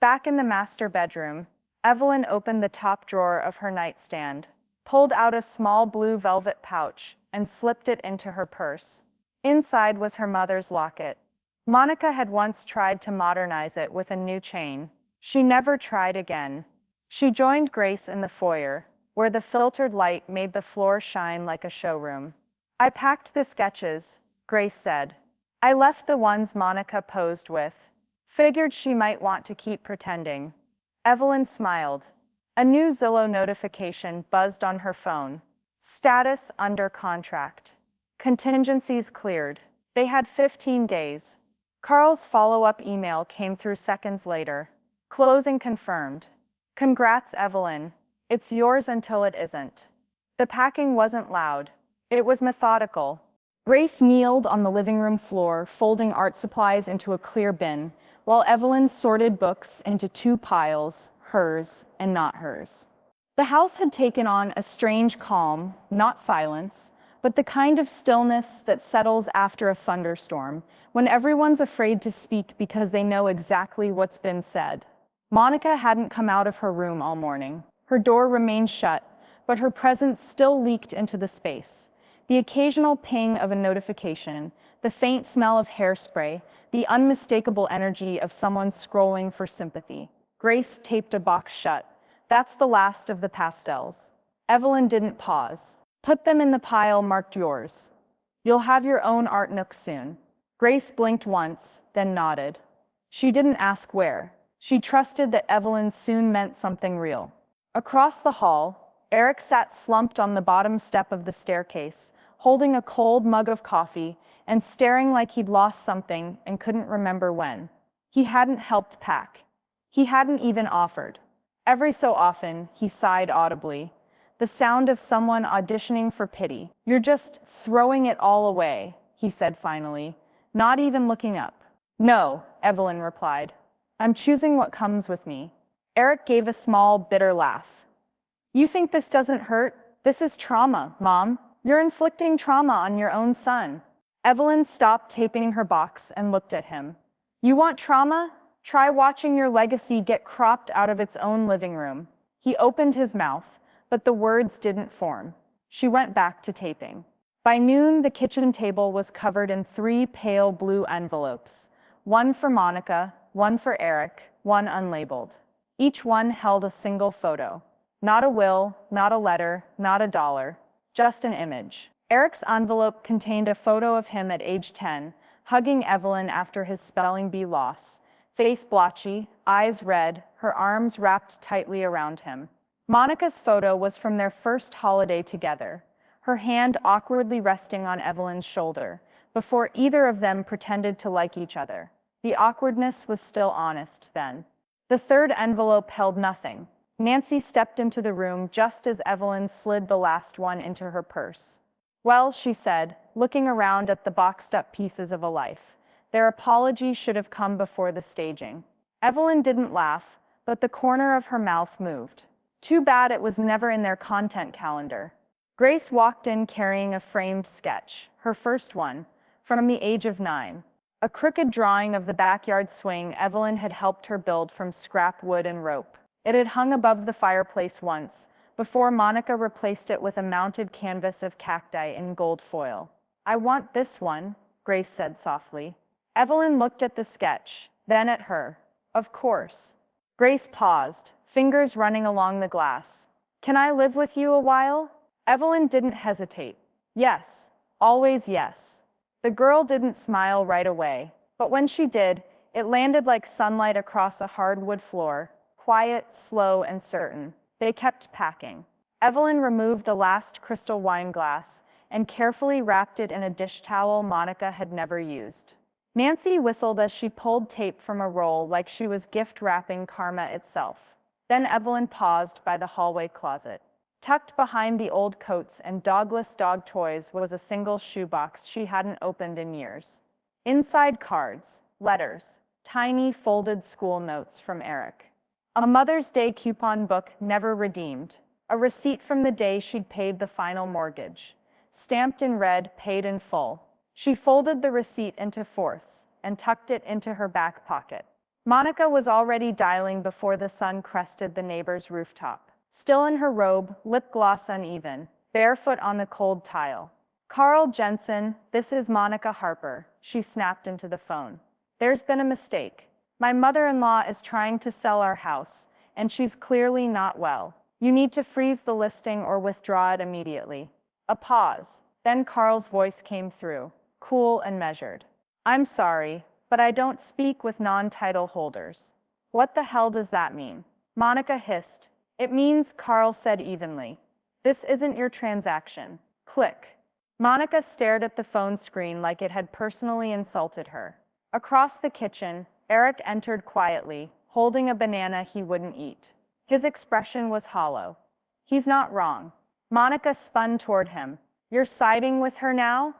Back in the master bedroom, Evelyn opened the top drawer of her nightstand, pulled out a small blue velvet pouch, and slipped it into her purse. Inside was her mother's locket. Monica had once tried to modernize it with a new chain. She never tried again. She joined Grace in the foyer, where the filtered light made the floor shine like a showroom. I packed the sketches, Grace said. I left the ones Monica posed with. Figured she might want to keep pretending. Evelyn smiled. A new Zillow notification buzzed on her phone. Status under contract. Contingencies cleared. They had 15 days. Carl's follow-up email came through seconds later. Closing confirmed. Congrats, Evelyn. It's yours until it isn't. The packing wasn't loud. It was methodical. Grace kneeled on the living room floor, folding art supplies into a clear bin, while Evelyn sorted books into two piles, hers and not hers. The house had taken on a strange calm, not silence, but the kind of stillness that settles after a thunderstorm, when everyone's afraid to speak because they know exactly what's been said. Monica hadn't come out of her room all morning. Her door remained shut, but her presence still leaked into the space. The occasional ping of a notification, the faint smell of hairspray, the unmistakable energy of someone scrolling for sympathy. Grace taped a box shut. That's the last of the pastels. Evelyn didn't pause. Put them in the pile marked yours. You'll have your own art nook soon. Grace blinked once, then nodded. She didn't ask where. She trusted that Evelyn soon meant something real. Across the hall, Eric sat slumped on the bottom step of the staircase, holding a cold mug of coffee and staring like he'd lost something and couldn't remember when. He hadn't helped pack. He hadn't even offered. Every so often, he sighed audibly. The sound of someone auditioning for pity. You're just throwing it all away, he said finally, not even looking up. No, Evelyn replied. I'm choosing what comes with me. Eric gave a small, bitter laugh. You think this doesn't hurt? This is trauma, Mom. You're inflicting trauma on your own son. Evelyn stopped taping her box and looked at him. You want trauma? Try watching your legacy get cropped out of its own living room. He opened his mouth, but the words didn't form. She went back to taping. By noon, the kitchen table was covered in 3 pale blue envelopes. One for Monica, one for Eric, one unlabeled. Each one held a single photo. Not a will, not a letter, not a dollar, just an image. Eric's envelope contained a photo of him at age 10, hugging Evelyn after his spelling bee loss. Face blotchy, eyes red, her arms wrapped tightly around him. Monica's photo was from their first holiday together, her hand awkwardly resting on Evelyn's shoulder, before either of them pretended to like each other. The awkwardness was still honest then. The third envelope held nothing. Nancy stepped into the room just as Evelyn slid the last one into her purse. Well, she said, looking around at the boxed-up pieces of a life. Their apology should have come before the staging. Evelyn didn't laugh, but the corner of her mouth moved. Too bad it was never in their content calendar. Grace walked in carrying a framed sketch, her first one, from the age of 9. A crooked drawing of the backyard swing Evelyn had helped her build from scrap wood and rope. It had hung above the fireplace once, before Monica replaced it with a mounted canvas of cacti in gold foil. "I want this one," Grace said softly. Evelyn looked at the sketch, then at her. "Of course." Grace paused, fingers running along the glass. "Can I live with you a while?" Evelyn didn't hesitate. "Yes, always yes." The girl didn't smile right away, but when she did, it landed like sunlight across a hardwood floor, quiet, slow, and certain. They kept packing. Evelyn removed the last crystal wine glass and carefully wrapped it in a dish towel Monica had never used. Nancy whistled as she pulled tape from a roll like she was gift wrapping karma itself. Then Evelyn paused by the hallway closet. Tucked behind the old coats and dogless dog toys was a single shoebox she hadn't opened in years. Inside cards, letters, tiny folded school notes from Eric. A Mother's Day coupon book never redeemed. A receipt from the day she'd paid the final mortgage. Stamped in red, paid in full. She folded the receipt into fourths and tucked it into her back pocket. Monica was already dialing before the sun crested the neighbor's rooftop. Still in her robe, lip gloss uneven, barefoot on the cold tile. "Carl Jensen, this is Monica Harper," she snapped into the phone. "There's been a mistake. My mother-in-law is trying to sell our house, and she's clearly not well. You need to freeze the listing or withdraw it immediately." A pause. Then Carl's voice came through, cool and measured. "I'm sorry, but I don't speak with non-title holders." "What the hell does that mean?" Monica hissed. "It means," Carl said evenly, "this isn't your transaction." Click. Monica stared at the phone screen like it had personally insulted her. Across the kitchen, Eric entered quietly, holding a banana he wouldn't eat. His expression was hollow. "He's not wrong." Monica spun toward him. "You're siding with her now?"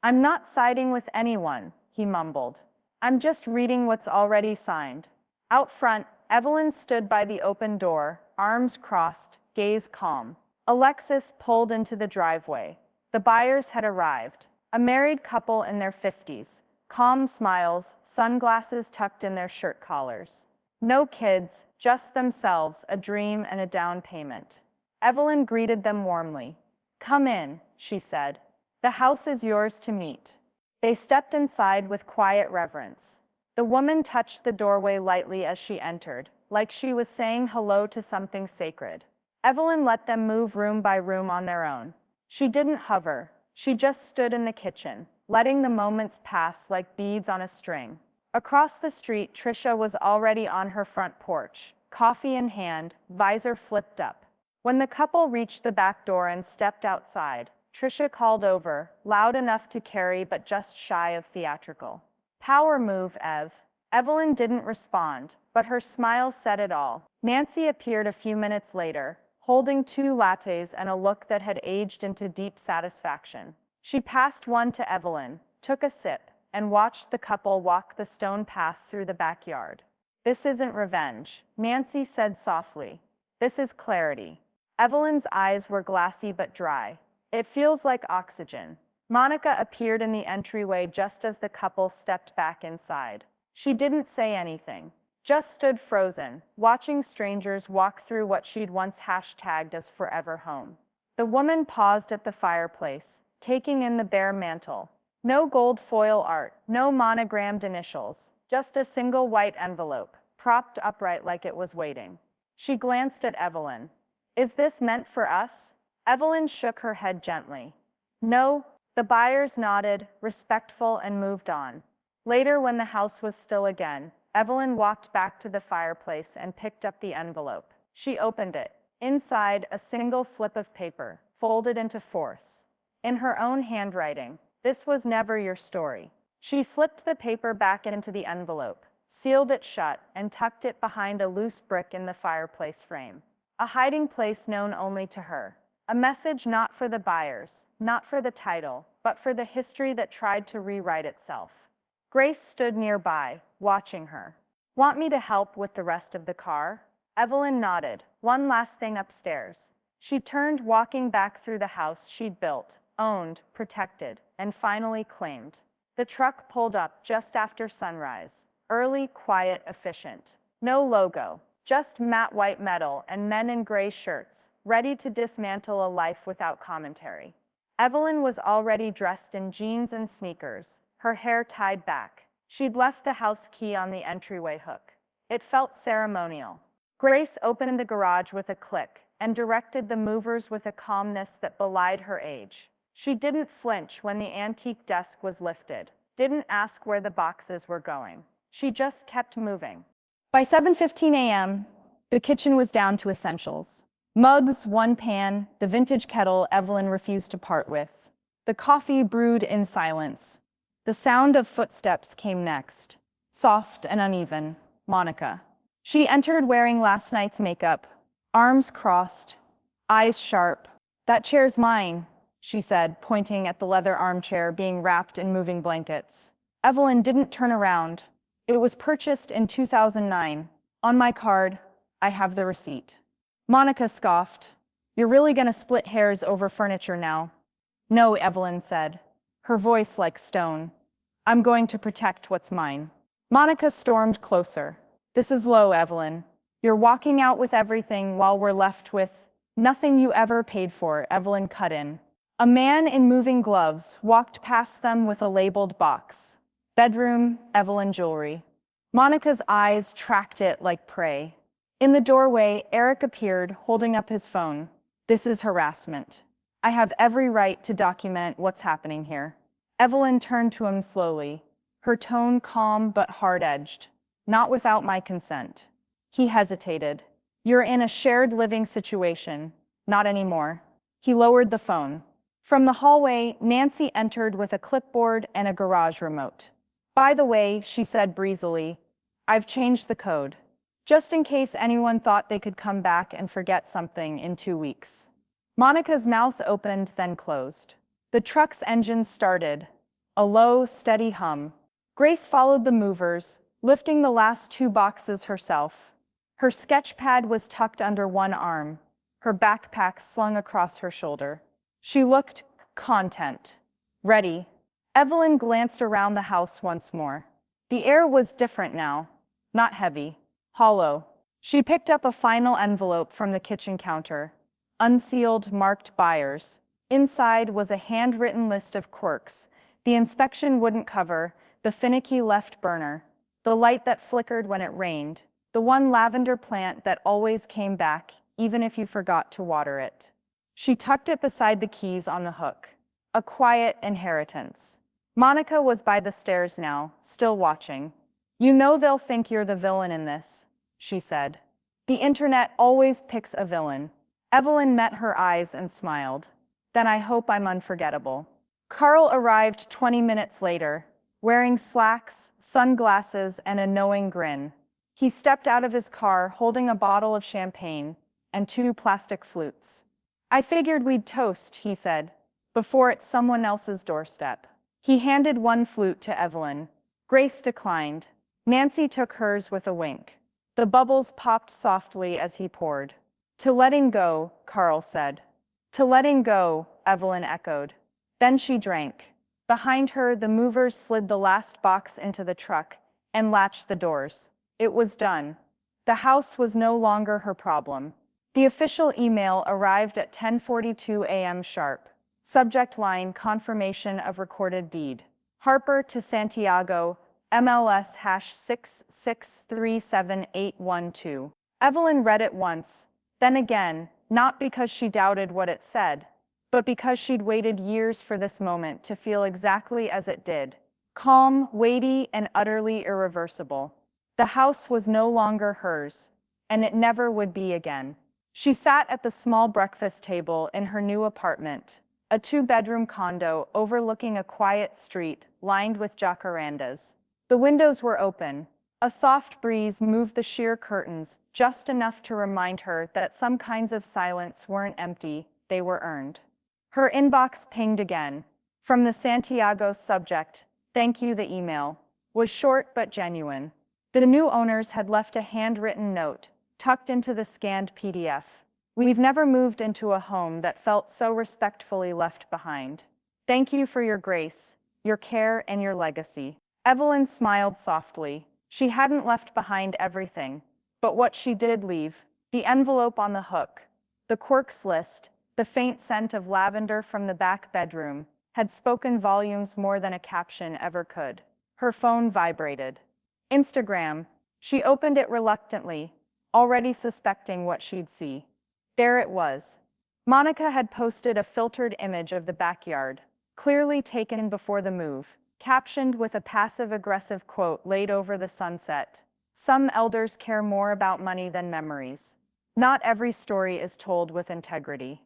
"I'm not siding with anyone," he mumbled. "I'm just reading what's already signed." Out front, Evelyn stood by the open door, arms crossed, gaze calm. Alexis pulled into the driveway. The buyers had arrived. A married couple in their 50s. Calm smiles, sunglasses tucked in their shirt collars. No kids, just themselves, a dream and a down payment. Evelyn greeted them warmly. "Come in," she said. "The house is yours to meet." They stepped inside with quiet reverence. The woman touched the doorway lightly as she entered, like she was saying hello to something sacred. Evelyn let them move room by room on their own. She didn't hover. She just stood in the kitchen, letting the moments pass like beads on a string. Across the street, Trisha was already on her front porch, coffee in hand, visor flipped up. When the couple reached the back door and stepped outside, Trisha called over, loud enough to carry but just shy of theatrical. "Power move, Ev." Evelyn didn't respond, but her smile said it all. Nancy appeared a few minutes later, holding 2 lattes and a look that had aged into deep satisfaction. She passed one to Evelyn, took a sip, and watched the couple walk the stone path through the backyard. "This isn't revenge," Nancy said softly. "This is clarity." Evelyn's eyes were glassy but dry. "It feels like oxygen." Monica appeared in the entryway just as the couple stepped back inside. She didn't say anything, just stood frozen, watching strangers walk through what she'd once hashtagged as forever home. The woman paused at the fireplace, taking in the bare mantle. No gold foil art, no monogrammed initials, just a single white envelope, propped upright like it was waiting. She glanced at Evelyn. "Is this meant for us?" Evelyn shook her head gently. "No." The buyers nodded, respectful, and moved on. Later, when the house was still again, Evelyn walked back to the fireplace and picked up the envelope. She opened it. Inside, a single slip of paper, folded into fourths. In her own handwriting, "This was never your story." She slipped the paper back into the envelope, sealed it shut, and tucked it behind a loose brick in the fireplace frame. A hiding place known only to her. A message not for the buyers, not for the title, but for the history that tried to rewrite itself. Grace stood nearby, watching her. "Want me to help with the rest of the car?" Evelyn nodded. "One last thing upstairs." She turned, walking back through the house she'd built, owned, protected, and finally claimed. The truck pulled up just after sunrise. Early, quiet, efficient. No logo, Just matte white metal and men in gray shirts, ready to dismantle a life without commentary. Evelyn was already dressed in jeans and sneakers, her hair tied back. She'd left the house key on the entryway hook. It felt ceremonial. Grace opened the garage with a click and directed the movers with a calmness that belied her age. She didn't flinch when the antique desk was lifted, didn't ask where the boxes were going. She just kept moving. By 7:15 a.m., the kitchen was down to essentials. Mugs, one pan, the vintage kettle Evelyn refused to part with. The coffee brewed in silence. The sound of footsteps came next, soft and uneven. Monica. She entered wearing last night's makeup, arms crossed, eyes sharp. "That chair's mine," she said, pointing at the leather armchair being wrapped in moving blankets. Evelyn didn't turn around. "It was purchased in 2009. On my card, I have the receipt." Monica scoffed. "You're really gonna split hairs over furniture now?" "No," Evelyn said, her voice like stone. "I'm going to protect what's mine." Monica stormed closer. "This is low, Evelyn. You're walking out with everything while we're left with nothing you ever paid for," Evelyn cut in. A man in moving gloves walked past them with a labeled box. "Bedroom, Evelyn jewelry." Monica's eyes tracked it like prey. In the doorway, Eric appeared, holding up his phone. "This is harassment. I have every right to document what's happening here." Evelyn turned to him slowly, her tone calm but hard-edged. "Not without my consent." He hesitated. "You're in a shared living situation. Not anymore." He lowered the phone. From the hallway, Nancy entered with a clipboard and a garage remote. "By the way," she said breezily, "I've changed the code, just in case anyone thought they could come back and forget something in 2 weeks." Monica's mouth opened, then closed. The truck's engine started, a low, steady hum. Grace followed the movers, lifting the last 2 boxes herself. Her sketch pad was tucked under one arm, her backpack slung across her shoulder. She looked content, ready. Evelyn glanced around the house once more. The air was different now, not heavy, hollow. She picked up a final envelope from the kitchen counter, unsealed, marked buyers. Inside was a handwritten list of quirks the inspection wouldn't cover, the finicky left burner, the light that flickered when it rained, the one lavender plant that always came back, even if you forgot to water it. She tucked it beside the keys on the hook. A quiet inheritance. Monica was by the stairs now, still watching. "You know they'll think you're the villain in this," she said. "The internet always picks a villain." Evelyn met her eyes and smiled. "Then I hope I'm unforgettable." Carl arrived 20 minutes later, wearing slacks, sunglasses, and a knowing grin. He stepped out of his car holding a bottle of champagne and 2 plastic flutes. "I figured we'd toast," he said, "before it's someone else's doorstep." He handed one flute to Evelyn. Grace declined. Nancy took hers with a wink. The bubbles popped softly as he poured. "To letting go," Carl said. "To letting go," Evelyn echoed. Then she drank. Behind her, the movers slid the last box into the truck and latched the doors. It was done. The house was no longer her problem. The official email arrived at 10:42 a.m. sharp. Subject line: confirmation of recorded deed. Harper to Santiago, MLS #6637812. Evelyn read it once, then again, not because she doubted what it said, but because she'd waited years for this moment to feel exactly as it did. Calm, weighty, and utterly irreversible. The house was no longer hers, and it never would be again. She sat at the small breakfast table in her new apartment, a 2-bedroom condo overlooking a quiet street lined with jacarandas. The windows were open. A soft breeze moved the sheer curtains, just enough to remind her that some kinds of silence weren't empty, they were earned. Her inbox pinged again. From the Santiago subject, "Thank you." The email was short but genuine. The new owners had left a handwritten note, tucked into the scanned PDF. "We've never moved into a home that felt so respectfully left behind. Thank you for your grace, your care, and your legacy." Evelyn smiled softly. She hadn't left behind everything, But what she did leave, the envelope on the hook, the quirks list, the faint scent of lavender from the back bedroom, had spoken volumes more than a caption ever could. Her phone vibrated. Instagram. She opened it reluctantly, already suspecting what she'd see. There it was. Monica had posted a filtered image of the backyard, clearly taken before the move, captioned with a passive-aggressive quote laid over the sunset. Some elders care more about money than memories. Not every story is told with integrity.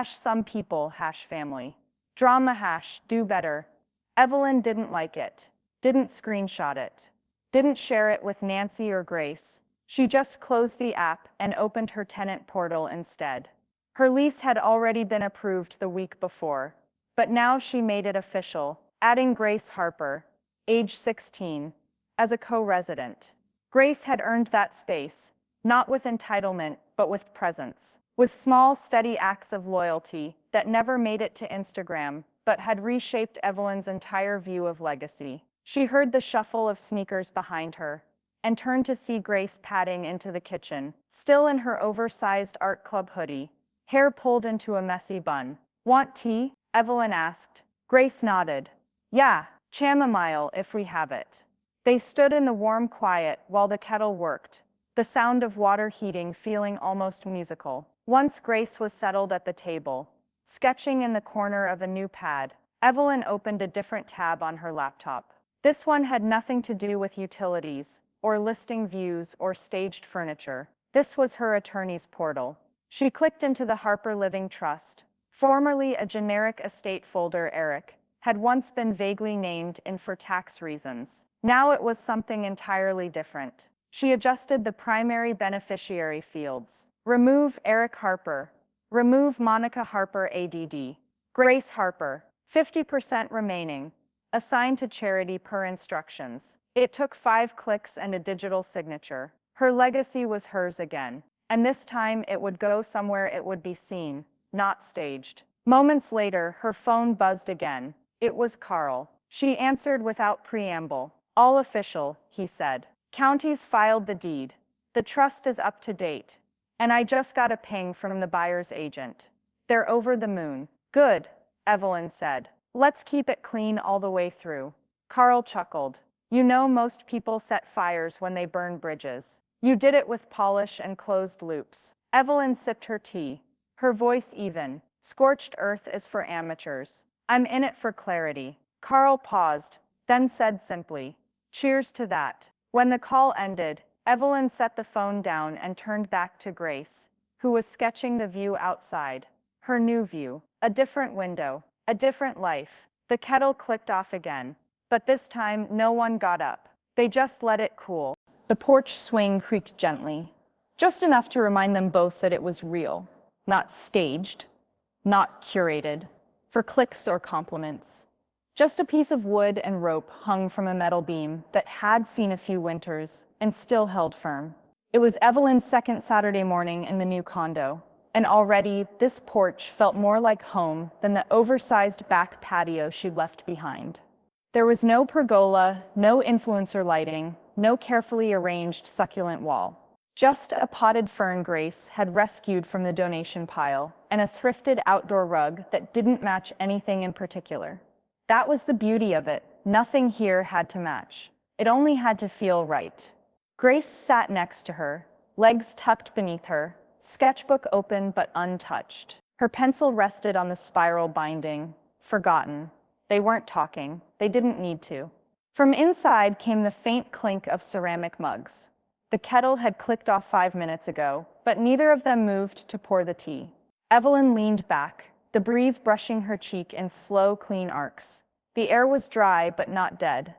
Some people, family. Drama, do better. Evelyn didn't like it. Didn't screenshot it. Didn't share it with Nancy or Grace. She just closed the app and opened her tenant portal instead. Her lease had already been approved the week before, but now she made it official, adding Grace Harper, age 16, as a co-resident. Grace had earned that space, not with entitlement, but with presence. With small, steady acts of loyalty that never made it to Instagram, but had reshaped Evelyn's entire view of legacy. She heard the shuffle of sneakers behind her, and turned to see Grace padding into the kitchen, still in her oversized art club hoodie, hair pulled into a messy bun. "Want tea?" Evelyn asked. Grace nodded. "Yeah, chamomile if we have it." They stood in the warm quiet while the kettle worked, the sound of water heating feeling almost musical. Once Grace was settled at the table, sketching in the corner of a new pad, Evelyn opened a different tab on her laptop. This one had nothing to do with utilities, or listing views, or staged furniture. This was her attorney's portal. She clicked into the Harper Living Trust, formerly a generic estate folder Eric had once been vaguely named in for tax reasons. Now it was something entirely different. She adjusted the primary beneficiary fields. Remove Eric Harper. Remove Monica Harper ADD. Grace Harper. 50% remaining. Assigned to charity per instructions. It took 5 clicks and a digital signature. Her legacy was hers again. And this time it would go somewhere it would be seen, not staged. Moments later, her phone buzzed again. It was Carl. She answered without preamble. "All official," he said. "Counties filed the deed. The trust is up to date. And I just got a ping from the buyer's agent. They're over the moon." "Good," Evelyn said. "Let's keep it clean all the way through." Carl chuckled. "You know most people set fires when they burn bridges. You did it with polish and closed loops." Evelyn sipped her tea, her voice even. "Scorched earth is for amateurs. I'm in it for clarity." Carl paused, then said simply, "Cheers to that." When the call ended, Evelyn set the phone down and turned back to Grace, who was sketching the view outside. Her new view. A different window. A different life. The kettle clicked off again. But this time, no one got up. They just let it cool. The porch swing creaked gently, just enough to remind them both that it was real, not staged, not curated, for clicks or compliments. Just a piece of wood and rope hung from a metal beam that had seen a few winters and still held firm. It was Evelyn's second Saturday morning in the new condo, and already this porch felt more like home than the oversized back patio she'd left behind. There was no pergola, no influencer lighting, no carefully arranged succulent wall. Just a potted fern Grace had rescued from the donation pile, and a thrifted outdoor rug that didn't match anything in particular. That was the beauty of it. Nothing here had to match. It only had to feel right. Grace sat next to her, legs tucked beneath her, sketchbook open but untouched. Her pencil rested on the spiral binding, forgotten. They weren't talking. They didn't need to. From inside came the faint clink of ceramic mugs. The kettle had clicked off 5 minutes ago, but neither of them moved to pour the tea. Evelyn leaned back, the breeze brushing her cheek in slow, clean arcs. The air was dry but not dead.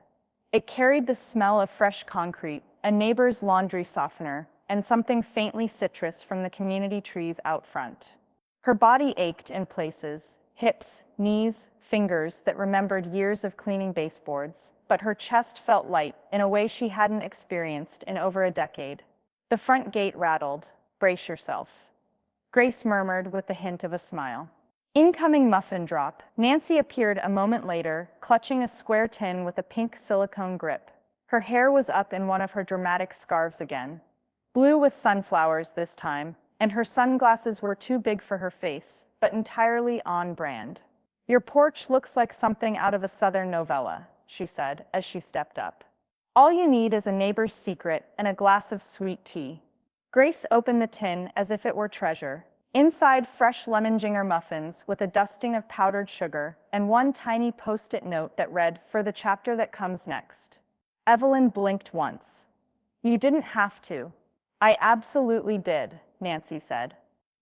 It carried the smell of fresh concrete, a neighbor's laundry softener, and something faintly citrus from the community trees out front. Her body ached in places, hips, knees, fingers that remembered years of cleaning baseboards, but her chest felt light in a way she hadn't experienced in over a decade. The front gate rattled. "Brace yourself," Grace murmured with the hint of a smile. Incoming muffin drop. Nancy appeared a moment later, clutching a square tin with a pink silicone grip. Her hair was up in one of her dramatic scarves again. Blue with sunflowers this time, and her sunglasses were too big for her face, but entirely on brand. Your porch looks like something out of a Southern novella, she said as she stepped up. All you need is a neighbor's secret and a glass of sweet tea. Grace opened the tin as if it were treasure. Inside, fresh lemon ginger muffins with a dusting of powdered sugar and one tiny post-it note that read, "For the chapter that comes next." Evelyn blinked once. "You didn't have to." "I absolutely did," Nancy said.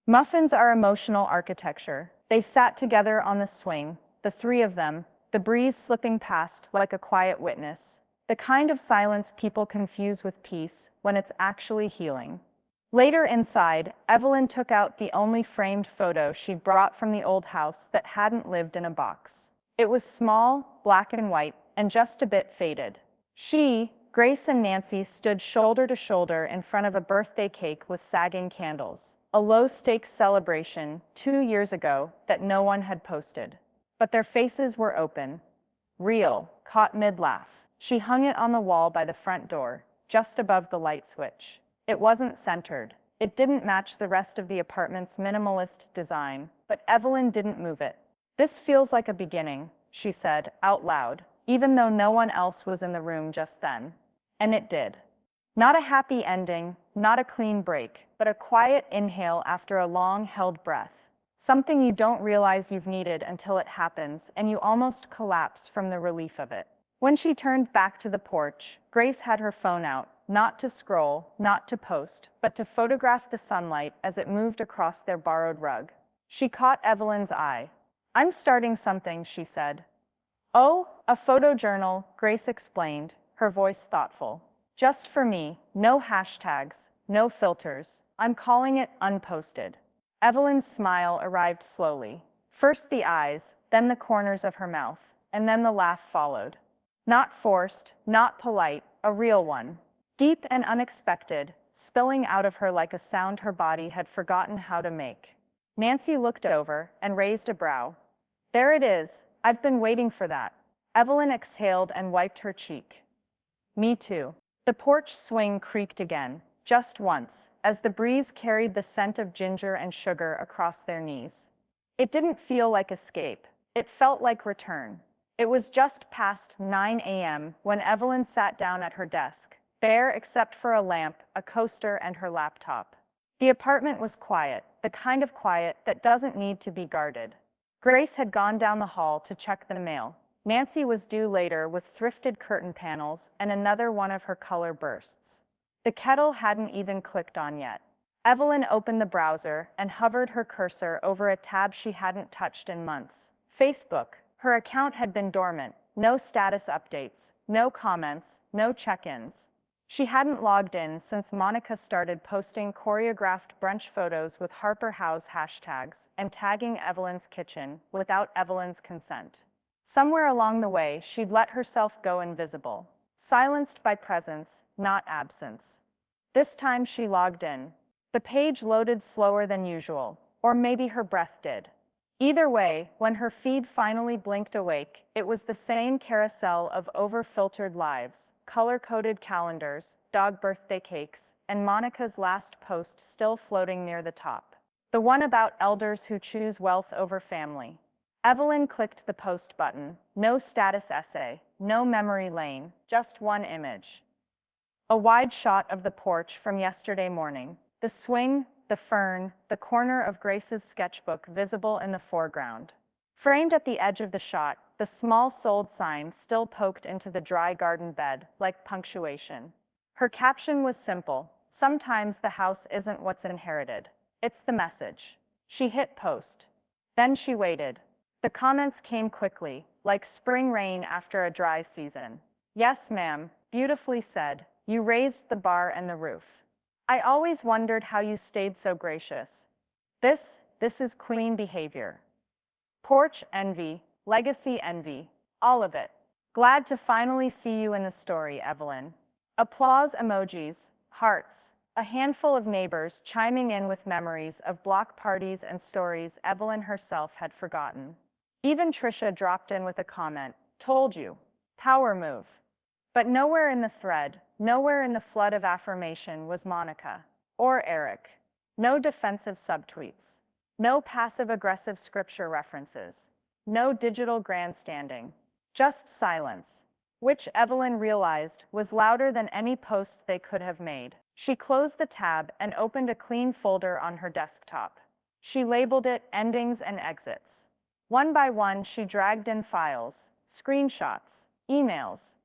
Muffins are emotional architecture. They sat together on the swing, the three of them, the breeze slipping past like a quiet witness, the kind of silence people confuse with peace when it's actually healing. Later inside, Evelyn took out the only framed photo she'd brought from the old house that hadn't lived in a box. It was small, black and white, and just a bit faded. She, Grace and Nancy stood shoulder to shoulder in front of a birthday cake with sagging candles, a low-stakes celebration 2 years ago that no one had posted. But their faces were open. Real, caught mid-laugh. She hung it on the wall by the front door, just above the light switch. It wasn't centered. It didn't match the rest of the apartment's minimalist design, but Evelyn didn't move it. "This feels like a beginning," she said, out loud, even though no one else was in the room just then. And it did. Not a happy ending, not a clean break, but a quiet inhale after a long-held breath. Something you don't realize you've needed until it happens, and you almost collapse from the relief of it. When she turned back to the porch, Grace had her phone out, not to scroll, not to post, but to photograph the sunlight as it moved across their borrowed rug. She caught Evelyn's eye. "I'm starting something," she said. "Oh, a photojournal," Grace explained, her voice thoughtful. "Just for me, no hashtags, no filters. I'm calling it Unposted." Evelyn's smile arrived slowly. First the eyes, then the corners of her mouth, and then the laugh followed. Not forced, not polite, a real one. Deep and unexpected, spilling out of her like a sound her body had forgotten how to make. Nancy looked over and raised a brow. "There it is. I've been waiting for that." Evelyn exhaled and wiped her cheek. "Me too." The porch swing creaked again, just once, as the breeze carried the scent of ginger and sugar across their knees. It didn't feel like escape. It felt like return. It was just past 9 a.m. when Evelyn sat down at her desk, bare except for a lamp, a coaster, and her laptop. The apartment was quiet, the kind of quiet that doesn't need to be guarded. Grace had gone down the hall to check the mail. Nancy was due later with thrifted curtain panels and another one of her color bursts. The kettle hadn't even clicked on yet. Evelyn opened the browser and hovered her cursor over a tab she hadn't touched in months. Facebook. Her account had been dormant. No status updates, no comments, no check-ins. She hadn't logged in since Monica started posting choreographed brunch photos with Harper House hashtags and tagging Evelyn's kitchen without Evelyn's consent. Somewhere along the way, she'd let herself go invisible, silenced by presence, not absence. This time she logged in. The page loaded slower than usual, or maybe her breath did. Either way, when her feed finally blinked awake, it was the same carousel of over-filtered lives, color-coded calendars, dog birthday cakes, and Monica's last post still floating near the top. The one about elders who choose wealth over family. Evelyn clicked the post button. No status essay, no memory lane, just one image. A wide shot of the porch from yesterday morning. The swing, the fern, the corner of Grace's sketchbook visible in the foreground. Framed at the edge of the shot, the small sold sign still poked into the dry garden bed, like punctuation. Her caption was simple. Sometimes the house isn't what's inherited. It's the message. She hit post. Then she waited. The comments came quickly, like spring rain after a dry season. "Yes, ma'am, beautifully said. You raised the bar and the roof. I always wondered how you stayed so gracious. This is queen behavior. Porch envy, legacy envy, all of it. Glad to finally see you in the story, Evelyn." Applause emojis, hearts, a handful of neighbors chiming in with memories of block parties and stories Evelyn herself had forgotten. Even Trisha dropped in with a comment, "Told you. Power move." But nowhere in the thread, Nowhere in the flood of affirmation was Monica or Eric. No defensive subtweets. No passive-aggressive scripture references. No digital grandstanding. Just silence, which Evelyn realized was louder than any post they could have made. She closed the tab and opened a clean folder on her desktop. She labeled it Endings and Exits. One by one, she dragged in files, screenshots, emails,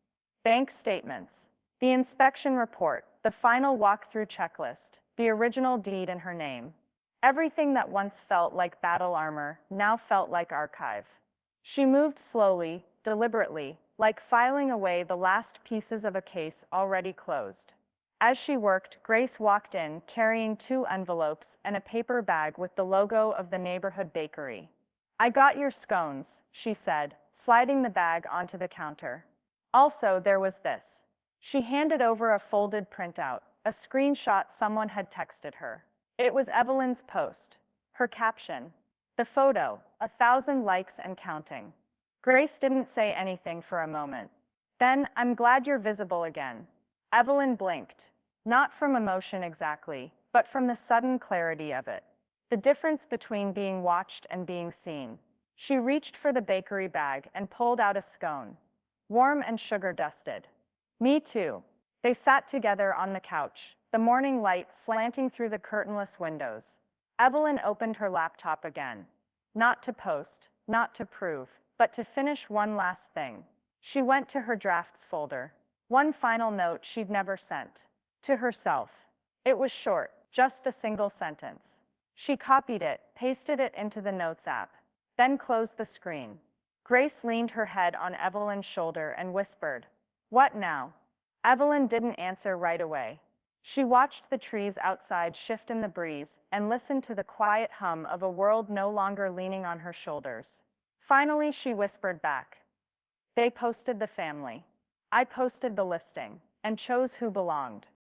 bank statements, the inspection report, the final walkthrough checklist, the original deed in her name. Everything that once felt like battle armor now felt like archive. She moved slowly, deliberately, like filing away the last pieces of a case already closed. As she worked, Grace walked in, carrying 2 envelopes and a paper bag with the logo of the neighborhood bakery. "I got your scones," she said, sliding the bag onto the counter. "Also, there was this." She handed over a folded printout, a screenshot someone had texted her. It was Evelyn's post. Her caption. The photo, 1,000 likes and counting. Grace didn't say anything for a moment. Then, "I'm glad you're visible again." Evelyn blinked. Not from emotion exactly, but from the sudden clarity of it. The difference between being watched and being seen. She reached for the bakery bag and pulled out a scone. Warm and sugar-dusted. "Me too." They sat together on the couch, the morning light slanting through the curtainless windows. Evelyn opened her laptop again. Not to post, not to prove, but to finish one last thing. She went to her drafts folder. One final note she'd never sent. To herself. It was short, just a single sentence. She copied it, pasted it into the Notes app, then closed the screen. Grace leaned her head on Evelyn's shoulder and whispered, "What now?" Evelyn didn't answer right away. She watched the trees outside shift in the breeze and listened to the quiet hum of a world no longer leaning on her shoulders. Finally, she whispered back, "They posted the family. I posted the listing, and chose who belonged."